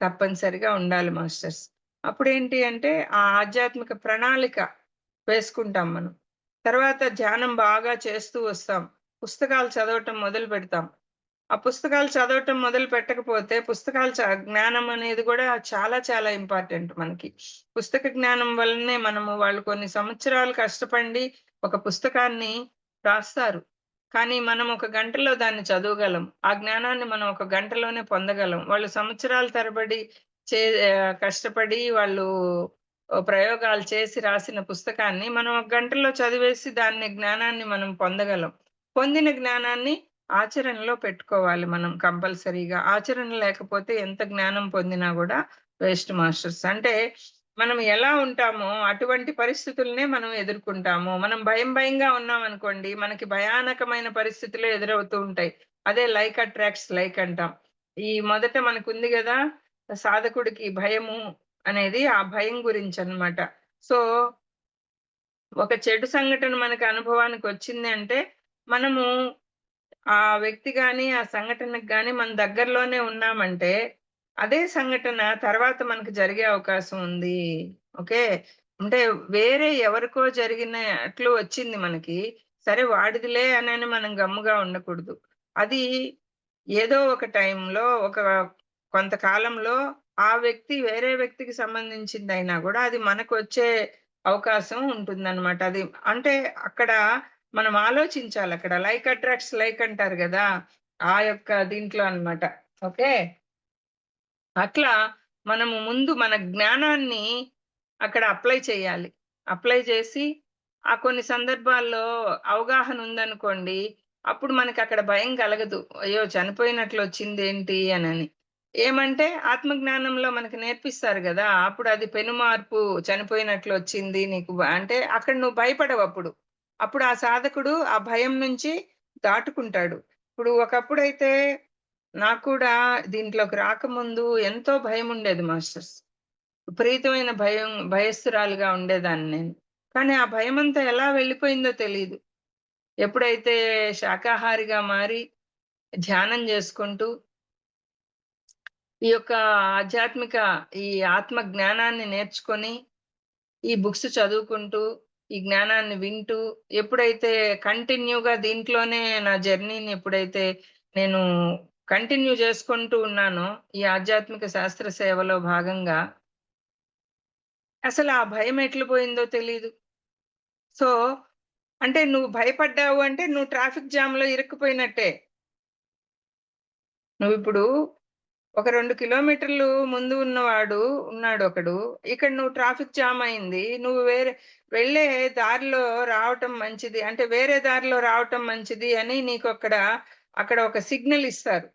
తప్పనిసరిగా ఉండాలి మాస్టర్స్. అప్పుడేంటి అంటే ఆ ఆధ్యాత్మిక ప్రణాళిక వేసుకుంటాం మనం. తర్వాత ధ్యానం బాగా చేస్తూ వస్తాం. పుస్తకాలు చదవటం మొదలుపెడతాం. ఆ పుస్తకాలు చదవటం మొదలు పెట్టకపోతే పుస్తకాలు జ్ఞానం అనేది గూడా చాలా చాలా ఇంపార్టెంట్ మనకి. పుస్తక జ్ఞానం వల్లనే మనము వాళ్ళు కొన్ని సంవత్సరాలు కష్టపడి ఒక పుస్తకాన్ని రాస్తారు. కానీ మనం ఒక గంటలో దాన్ని చదవగలం. ఆ జ్ఞానాన్ని మనం ఒక గంటలోనే పొందగలం. వాళ్ళు సంవత్సరాల తరబడి చే కష్టపడి వాళ్ళు ప్రయోగాలు చేసి రాసిన పుస్తకాన్ని మనం ఒక గంటలో చదివేసి దాన్ని జ్ఞానాన్ని మనం పొందగలం. పొందిన జ్ఞానాన్ని ఆచరణలో పెట్టుకోవాలి మనం కంపల్సరీగా. ఆచరణ లేకపోతే ఎంత జ్ఞానం పొందినా గూడా వేస్ట్ మాస్టర్స్. అంటే మనం ఎలా ఉంటామో అటువంటి పరిస్థితులనే మనం ఎదుర్కొంటాము. మనం భయంగా ఉన్నామనుకోండి, మనకి భయానకమైన పరిస్థితులే ఎదురవుతూ ఉంటాయి. అదే లైక్ అట్రాక్ట్స్ లైక్ అంటాం. ఈ మొదట మనకుంది గదా! సాధకుడికి భయము అనేది ఆ భయం గురించనమాట. సో, ఒక చెడు సంఘటన మనకు అనుభవానికొచ్చింది అంటే, మనము ఆ వ్యక్తి గాని, ఆ సంఘటనకు గాని మన దగ్గరలోనే ఉన్నామంటే, అదే సంఘటన తర్వాత మనకు జరిగే అవకాశం ఉంది. ఓకే. అంటే వేరే ఎవరికో జరిగినట్లు వచ్చింది మనకి. సరే వాడిదిలే అనని మనం గమ్ముగా ఉండకూడదు. అది ఏదో ఒక టైంలో ఒక కొంతకాలంలో ఆ వ్యక్తి వేరే వ్యక్తికి సంబంధించిందయినా గూడా అది మనకొచ్చే అవకాశం ఉంటుందనమాట. అది అంటే అక్కడ మనం ఆలోచించాలక్కడ. లైక్ అట్రాక్ట్స్ లైక్ అంటారు గదా! ఆ యొక్క దీంట్లో అన్నమాట. ఓకే. అట్లా మనము ముందు మన జ్ఞానాన్ని అక్కడ అప్లై చేయాలి. అప్లై చేసి కొన్ని సందర్భాల్లో అవగాహన ఉందనుకోండి, అప్పుడు మనకక్కడ భయం కలగదు. అయ్యో! చనిపోయినట్లొచ్చిందేంటి అనని. ఏమంటే ఆత్మజ్ఞానంలో మనకు నేర్పిస్తారు గదా! అప్పుడు అది పెనుమార్పు చనిపోయినట్లొచ్చింది నీకు అంటే అక్కడ నువ్వు భయపడవప్పుడు. అప్పుడు ఆ సాధకుడు ఆ భయం నుంచి దాటుకుంటాడు. ఇప్పుడు ఒకప్పుడైతే నాకు కూడా దీంట్లోకి రాకముందు ఎంతో భయముండేది మాస్టర్స్. విపరీతమైన భయస్థురాలిగా ఉండేదాన్ని నేను. కానీ ఆ భయమంతా ఎలా వెళ్ళిపోయిందో తెలీదు. ఎప్పుడైతే శాకాహారిగా మారి ధ్యానం జేసుకుంటూ ఈ యొక్క ఆధ్యాత్మిక ఈ ఆత్మ జ్ఞానాన్ని నేర్చుకొని, ఈ బుక్స్ చదువుకుంటూ, ఈ జ్ఞానాన్ని వింటూ, ఎప్పుడైతే కంటిన్యూగా దీంట్లోనే నా జర్నీని ఎప్పుడైతే నేను కంటిన్యూ చేసుకుంటూ ఉన్నానో, ఈ ఆధ్యాత్మిక శాస్త్ర సేవలో భాగంగా, అసలు ఆ భయం ఎట్లు పోయిందో తెలీదు. సో, అంటే నువ్వు భయపడ్డావు అంటే నువ్వు ట్రాఫిక్ జామ్‌లో ఇరుక్కుపోయినట్టే. నువ్విప్పుడు ఒక 2 కిలోమీటర్లు ముందు ఉన్నవాడు ఉన్నాడొకడు. ఇక్కడ నువ్వు ట్రాఫిక్ జామ్ అయింది. నువ్వు వేరే వెళ్ళే దారిలో రావటం మంచిది. అంటే వేరే దారిలో రావటం మంచిది అని అక్కడ ఒక సిగ్నల్ ఇస్తారు.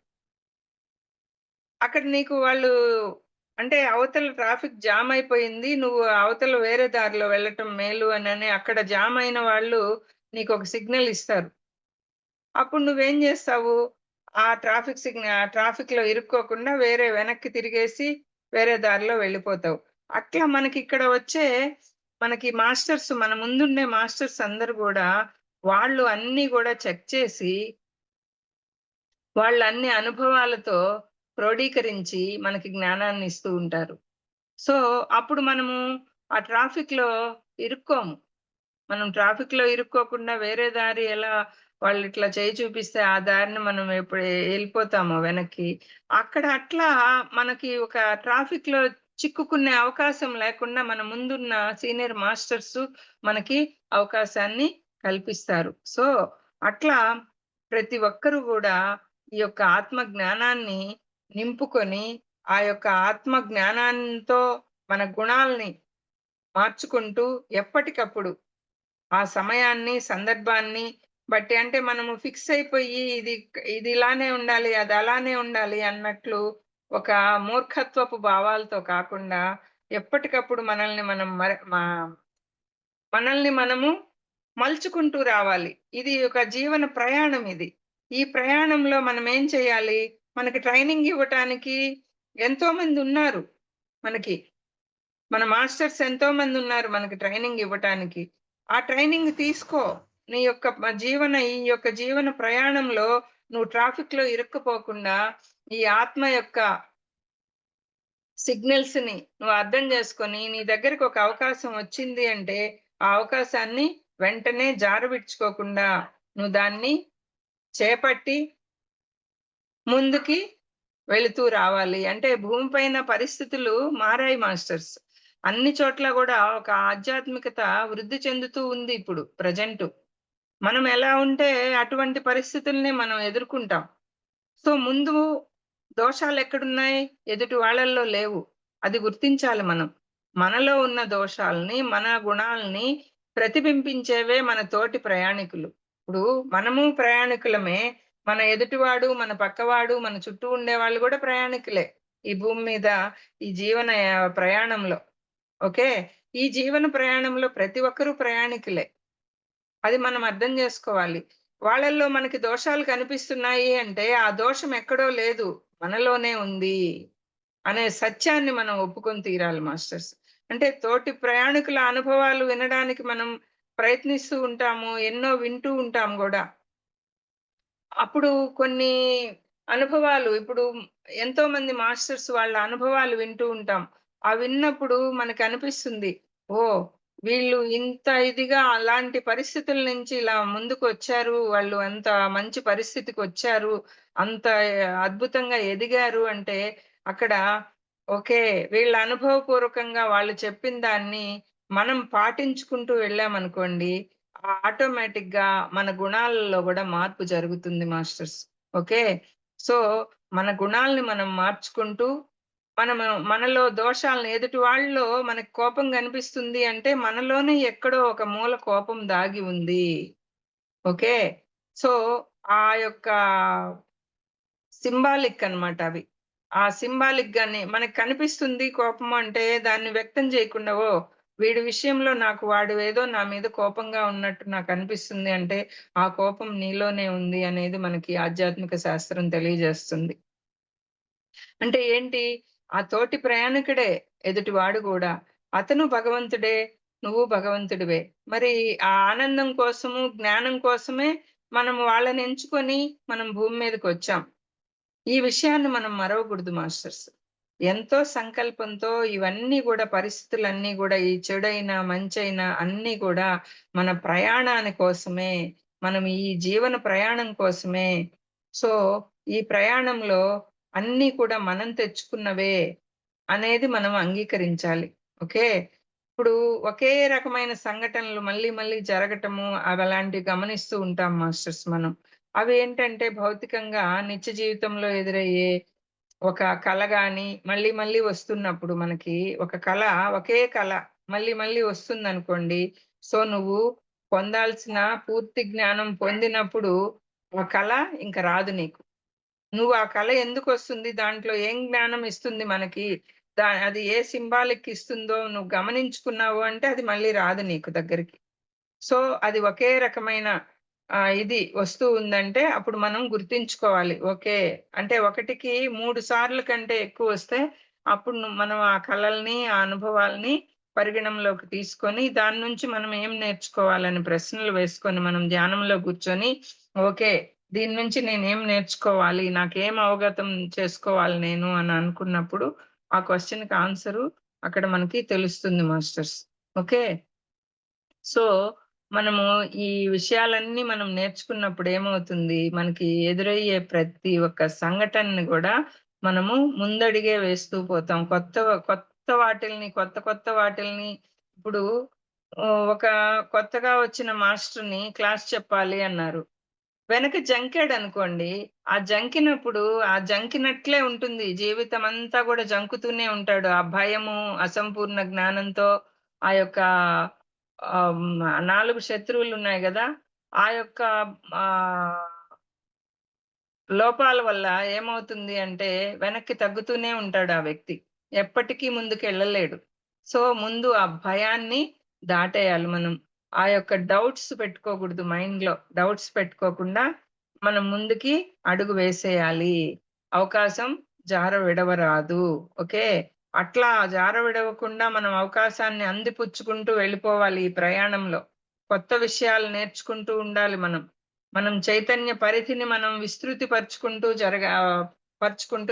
అక్కడ నీకు వాళ్ళు అంటే అవతల ట్రాఫిక్ జామ్ అయిపోయింది. నువ్వు అవతల వేరే దారిలో వెళ్ళటం మేలు అనని అక్కడ జామ్ అయిన వాళ్ళు నీకొక సిగ్నల్ ఇస్తారు. అప్పుడు నువ్వేం జేస్తావు? ఆ ట్రాఫిక్‌లో ఇరుక్కోకుండా వేరే వెనక్కి తిరిగేసి వేరే దారిలో వెళ్ళిపోతావు. అట్లా మనకిక్కడ వచ్చే మనకి మాస్టర్స్ మన ముందుండే మాస్టర్స్ అందరూ గూడా వాళ్ళు అన్నీ గూడా చెక్ చేసి, వాళ్ళన్ని అనుభవాలతో క్రోడీకరించి మనకి జ్ఞానాన్ని ఇస్తూ ఉంటారు. సో, అప్పుడు మనము ఆ ట్రాఫిక్‌లో ఇరుక్కోము. మనం ట్రాఫిక్‌లో ఇరుక్కోకుండా వేరే దారి ఎలా వాళ్ళిట్లా చేయి చూపిస్తే ఆ దారిన మనం ఎప్పుడు ఎళ్ళిపోతామో వెనక్కి, అక్కడ అట్లా మనకి ఒక ట్రాఫిక్‌లో చిక్కుకునే అవకాశం లేకుండా మన ముందున్న సీనియర్ మాస్టర్సు మనకి అవకాశాన్ని కల్పిస్తారు. సో, అట్లా ప్రతి ఒక్కరు గూడా ఈ యొక్క ఆత్మ జ్ఞానాన్ని నింపుకొని, ఆ యొక్క ఆత్మ జ్ఞానంతో మన గుణాల్ని మార్చుకుంటూ ఎప్పటికప్పుడు ఆ సమయాన్ని, సందర్భాన్ని బట్టి అంటే మనము ఫిక్స్ అయిపోయి ఇది ఇలానే ఉండాలి, అది అలానే ఉండాలి అన్నట్లు ఒక మూర్ఖత్వపు భావాలతో కాకుండా ఎప్పటికప్పుడు మనల్ని మనము మలుచుకుంటూ రావాలి. ఇది ఒక జీవన ప్రయాణం ఇది. ఈ ప్రయాణంలో మనం ఏం చేయాలి? మనకి ట్రైనింగ్ ఇవ్వటానికి ఎంతోమంది ఉన్నారు మనకి. మన మాస్టర్స్ ఎంతోమందున్నారు మనకి ట్రైనింగ్ ఇవ్వటానికి. ఆ ట్రైనింగ్ తీసుకో. ఈ యొక్క జీవన ప్రయాణంలో నువ్వు ట్రాఫిక్‌లో ఇరుక్కుపోకుండా, ఈ ఆత్మ యొక్క సిగ్నల్స్‌ని నువ్వు అర్థం చేసుకొని, నీ దగ్గరికి ఒక అవకాశం వచ్చింది అంటే, ఆ అవకాశాన్ని వెంటనే జారవిడుచుకోకుండా, నువ్వు దాన్ని చేపట్టి ముందుకి వెళుతూ రావాలి. అంటే భూమి పైన పరిస్థితులు మారాయి మాస్టర్స్. అన్ని చోట్ల గూడా ఒక ఆధ్యాత్మికత వృద్ధి చెందుతూ ఉంది ఇప్పుడు ప్రెజెంటు. మనం ఎలా ఉంటే అటువంటి పరిస్థితుల్ని మనం ఎదుర్కుంటాం. సో, ముందు దోషాలెక్కడున్నాయి? ఎదుటి వాళ్ళల్లో లేవు. అది గుర్తించాలి మనం. మనలో ఉన్న దోషాల్ని, మన గుణాల్ని ప్రతిబింబించేవే మన తోటి ప్రయాణికులు. ఇప్పుడు మనము ప్రయాణికులమే. మన ఎదుటివాడు, మన పక్కవాడు, మన చుట్టూ ఉండేవాళ్ళు గూడా ప్రయాణికులే. ఈ భూమి మీద ఈ జీవన ప్రయాణంలో. ఓకే. ఈ జీవన ప్రయాణంలో ప్రతి ఒక్కరు ప్రయాణికులే. అది మనం అర్థం జేసుకోవాలి. వాళ్ళల్లో మనకి దోషాలు కనిపిస్తున్నాయి అంటే, ఆ దోషం ఎక్కడో లేదు. మనలోనే ఉంది. అనే సత్యాన్ని మనం ఒప్పుకొని తీరాలి మాస్టర్స్. అంటే తోటి ప్రయాణికుల అనుభవాలు వినడానికి మనం ప్రయత్నిస్తూ ఉంటాము. ఎన్నో వింటూ ఉంటాం గూడా. అప్పుడు కొన్ని అనుభవాలు ఇప్పుడు ఎంతోమంది మాస్టర్స్ వాళ్ళ అనుభవాలు వింటూ ఉంటాం. విన్నప్పుడు మనకనిపిస్తుంది. ఓహ్! వీళ్ళు ఇంత ఇదిగా అలాంటి పరిస్థితుల నుంచి ఇలా ముందుకొచ్చారు. వాళ్ళు అంత మంచి పరిస్థితికొచ్చారు. అంత అద్భుతంగా ఎదిగారు అంటే అక్కడ ఓకే. వీళ్ళ అనుభవపూర్వకంగా వాళ్ళు చెప్పిన దాన్ని మనం పాటించుకుంటూ వెళ్ళామనుకోండి ఆటోమేటిక్‌గా మన గుణాలలో గూడా మార్పు జరుగుతుంది మాస్టర్స్. ఓకే. సో, మన గుణాల్ని మనం మార్చుకుంటూ, మనలో దోషాలను ఎదుటి వాళ్ళలో మనకు కోపం గనిపిస్తుంది అంటే, మనలోనే ఎక్కడో ఒక మూల కోపం దాగి ఉంది. ఓకే. సో, ఆ యొక్క సింబాలిక్ అన్నమాట అవి. ఆ సింబాలిక్‌గానే మనకు కనిపిస్తుంది కోపం అంటే దాన్ని వ్యక్తం చేయకుండా, ఓహ్! వీడి విషయంలో వాడు ఏదో నా మీద కోపంగా ఉన్నట్టు నాకనిపిస్తుంది అంటే, ఆ కోపం నీలోనే ఉంది అనేది మనకి ఆధ్యాత్మిక శాస్త్రం తెలియజేస్తుంది. అంటే ఏంటి? ఆ తోటి ప్రయాణికుడే ఎదుటివాడు గూడా. అతను భగవంతుడే, నువ్వు భగవంతుడివే. మరి ఆ ఆనందం కోసము, జ్ఞానం కోసమే మనం వాళ్ళని ఎంచుకొని మనం భూమి మీదకొచ్చాం. ఈ విషయాన్ని మనం మరవకూడదు మాస్టర్స్. ఎంతో సంకల్పంతో ఇవన్నీ గూడా పరిస్థితులన్నీ గూడా ఈ చెడైనా, మంచైనా అన్నీ గూడా మన ప్రయాణాని కోసమే. మనం ఈ జీవన ప్రయాణం కోసమే. సో, ఈ ప్రయాణంలో అన్నీ కూడా మనం తెచ్చుకున్నవే అనేది మనం అంగీకరించాలి. ఓకే. ఇప్పుడు ఒకే రకమైన సంఘటనలు మళ్ళీ మళ్ళీ జరగటము అవలాంటివి గమనిస్తూ ఉంటాం మాస్టర్స్ మనం. అవేంటంటే భౌతికంగా నిత్య జీవితంలో ఎదురయ్యే ఒక కల గాని, మళ్ళీ మళ్ళీ వస్తున్నప్పుడు మనకి ఒక కల, ఒకే కల మళ్ళీ మళ్ళీ వస్తుందనుకోండి. సో, నువ్వు పొందాల్సిన పూర్తి జ్ఞానం పొందినప్పుడు ఆ కల ఇంక రాదు నీకు. నువ్వు ఆ కళ ఎందుకొస్తుంది? దాంట్లో ఏం జ్ఞానం ఇస్తుంది మనకి? అది ఏ సింబాలిక్ ఇస్తుందో నువ్వు గమనించుకున్నావు అంటే అది మళ్ళీ రాదు నీకు దగ్గరికి. సో, అది ఒకే రకమైన ఇది వస్తూ ఉందంటే అప్పుడు మనం గుర్తించుకోవాలి. ఓకే. అంటే ఒకటికి 3 సార్లు కంటే ఎక్కువొస్తే అప్పుడు మనం ఆ కళల్ని, ఆ అనుభవాల్ని పరిగణంలోకి తీసుకొని దాని నుంచి మనం ఏం నేర్చుకోవాలని ప్రశ్నలు వేసుకొని మనం ధ్యానంలో కూర్చొని ఓకే. దీని నుంచి నేనేం నేర్చుకోవాలి? నాకేం అవగతం చేసుకోవాలి నేను అని అనుకున్నప్పుడు ఆ క్వెషన్‌కి ఆన్సరు అక్కడ మనకి తెలుస్తుంది మాస్టర్స్. ఓకే. సో, మనము ఈ విషయాలన్నీ మనం నేర్చుకున్నప్పుడు ఏమవుతుంది, మనకి ఎదురయ్యే ప్రతి ఒక్క సంఘటనని గూడా మనము ముందడుగే వేస్తూ పోతాం. కొత్త వాటిల్ని కొత్త వాటిల్ని ఇప్పుడు ఒక కొత్తగా వచ్చిన మాస్టర్‌ని క్లాస్ చెప్పాలి అన్నారు. వెనక జంకాడనుకోండి, ఆ జంకినప్పుడు ఆ జంకినట్లే ఉంటుంది. జీవితమంతా గూడా జంకుతూనే ఉంటాడు. ఆ భయము, అసంపూర్ణ జ్ఞానంతో ఆ యొక్క 4 శత్రువులున్నాయి గదా! ఆ యొక్క ఆహ్, లోపాల వల్ల ఏమవుతుంది అంటే, వెనక్కి తగ్గుతూనే ఉంటాడు ఆ వ్యక్తి. ఎప్పటికీ ముందుకెళ్ళలేడు. సో, ముందు ఆ భయాన్ని దాటేయాలి మనం. ఆ యొక్క డౌట్స్ పెట్టుకోకూడదు మైండ్‌లో. డౌట్స్ పెట్టుకోకుండా మనం ముందుకి అడుగు వేసేయాలి. అవకాశం జార విడవరాదు. ఓకే. అట్లా జార విడవకుండా మనం అవకాశాన్ని అందిపుచ్చుకుంటూ వెళ్ళిపోవాలి ఈ ప్రయాణంలో. కొత్త విషయాలు నేర్చుకుంటూ ఉండాలి మనం. మనం చైతన్య పరిధిని మనం విస్తృతి పరుచుకుంటూ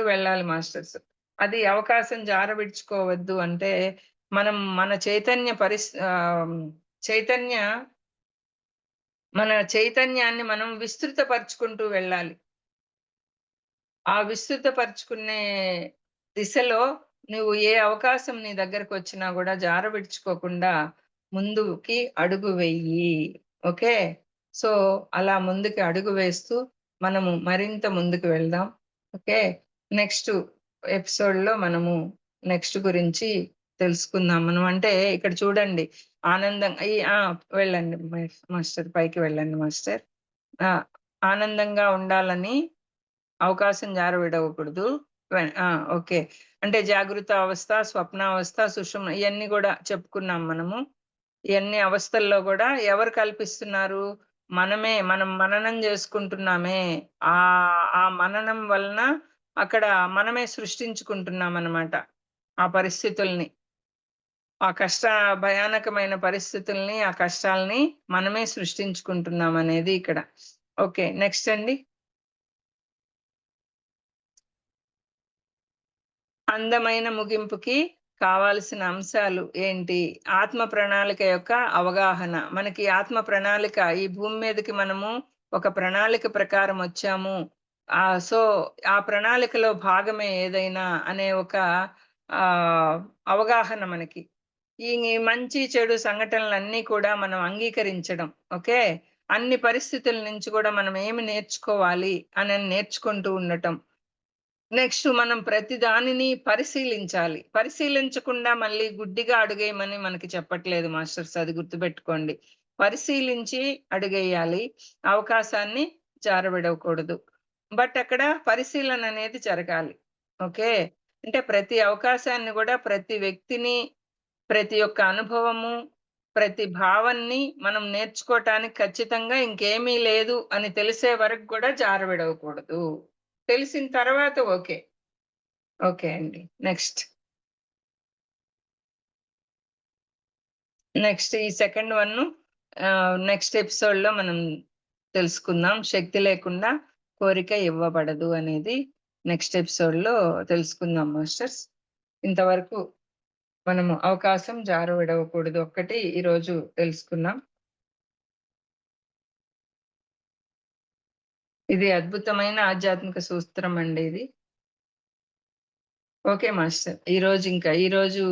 వెళ్ళాలి మాస్టర్స్. అది అవకాశం జారవిడుచుకోవద్దు అంటే, మనం మన చైతన్య మన చైతన్యాన్ని మనం విస్తృతపరుచుకుంటూ వెళ్ళాలి. ఆ విస్తృతపరుచుకునే దిశలో నువ్వు ఏ అవకాశం నీ దగ్గరకొచ్చినా గూడా జార విడుచుకోకుండా ముందుకి అడుగు వెయ్యి. ఓకే. సో, అలా ముందుకి అడుగు వేస్తూ మనము మరింత ముందుకు వెళ్దాం. ఓకే. నెక్స్ట్ ఎపిసోడ్‌లో మనము నెక్స్ట్ గురించి తెలుసుకుందాం మనం. అంటే ఇక్కడ చూడండి ఆనందం వెళ్ళండి మాస్టర్ పైకి వెళ్ళండి మాస్టర్. ఆ! ఆనందంగా ఉండాలని అవకాశం జారవిడవకూడదు. ఆ! ఓకే. అంటే జాగృత అవస్థ, స్వప్నావస్థ, సుషుమ్న ఇయన్నీ గూడా చెప్పుకున్నాం మనము. ఇయన్ని అవస్థల్లో గూడా ఎవరు కల్పిస్తున్నారు? మనం మననం జేసుకుంటున్నామే. ఆ మననం వలన అక్కడ మనమే సృష్టించుకుంటున్నామనమాట. ఆ పరిస్థితుల్ని. ఆ భయానకమైన పరిస్థితుల్ని, ఆ కష్టాల్ని మనమే సృష్టించుకుంటున్నామనేది ఇక్కడ. ఓకే. నెక్స్ట్ అండి. అందమైన ముగింపుకి కావాల్సిన అంశాలు ఏంటి? ఆత్మ ప్రణాళిక యొక్క అవగాహన. మనకి ఆత్మ ప్రణాళిక ఈ భూమి మీదకి మనము ఒక ప్రణాళిక ప్రకారం వచ్చాము. సో, ఆ ప్రణాళికలో భాగమే ఏదైనా అనే ఒక ఆహ్, అవగాహన మనకి. ఈ మంచి, చెడు సంఘటనలన్నీ కూడా మనం అంగీకరించడం. ఓకే. అన్ని పరిస్థితుల నుంచి కూడా మనం ఏమి నేర్చుకోవాలి అనని నేర్చుకుంటూ ఉండటం. నెక్స్ట్ మనం ప్రతి దానిని పరిశీలించాలి. పరిశీలించకుండా మళ్ళీ గుడ్డిగా అడుగేయమని మనకి చెప్పట్లేదు మాస్టర్స్ అది గుర్తుపెట్టుకోండి. పరిశీలించి అడుగేయాలి. అవకాశాన్ని జారవిడవకూడదు. బట్ అక్కడ పరిశీలన అనేది జరగాలి. ఓకే. అంటే ప్రతి అవకాశాన్ని గూడా ప్రతి వ్యక్తిని, ప్రతి ఒక్క అనుభవము, ప్రతి భావనని మనం నేర్చుకోవటానికి ఖచ్చితంగా ఇంకేమీ లేదు అని తెలిసే వరకు గూడా జారవిడవకూడదు. తెలిసిన తర్వాత ఓకే. ఓకే అండి. నెక్స్ట్. నెక్స్ట్ ఈ సెకండ్ వన్ను నెక్స్ట్ ఎపిసోడ్‌లో మనం తెలుసుకుందాం. శక్తి లేకుండా కోరిక ఇవ్వబడదు అనేది నెక్స్ట్ ఎపిసోడ్‌లో తెలుసుకుందాం మాస్టర్స్. ఇంతవరకు మనము అవకాశం జారవిడవకూడదు ఒక్కటి ఈరోజు తెలుసుకున్నాం. ఇది అద్భుతమైన ఆధ్యాత్మిక సూత్రం అండి ఇది. Okay master. ఈరోజు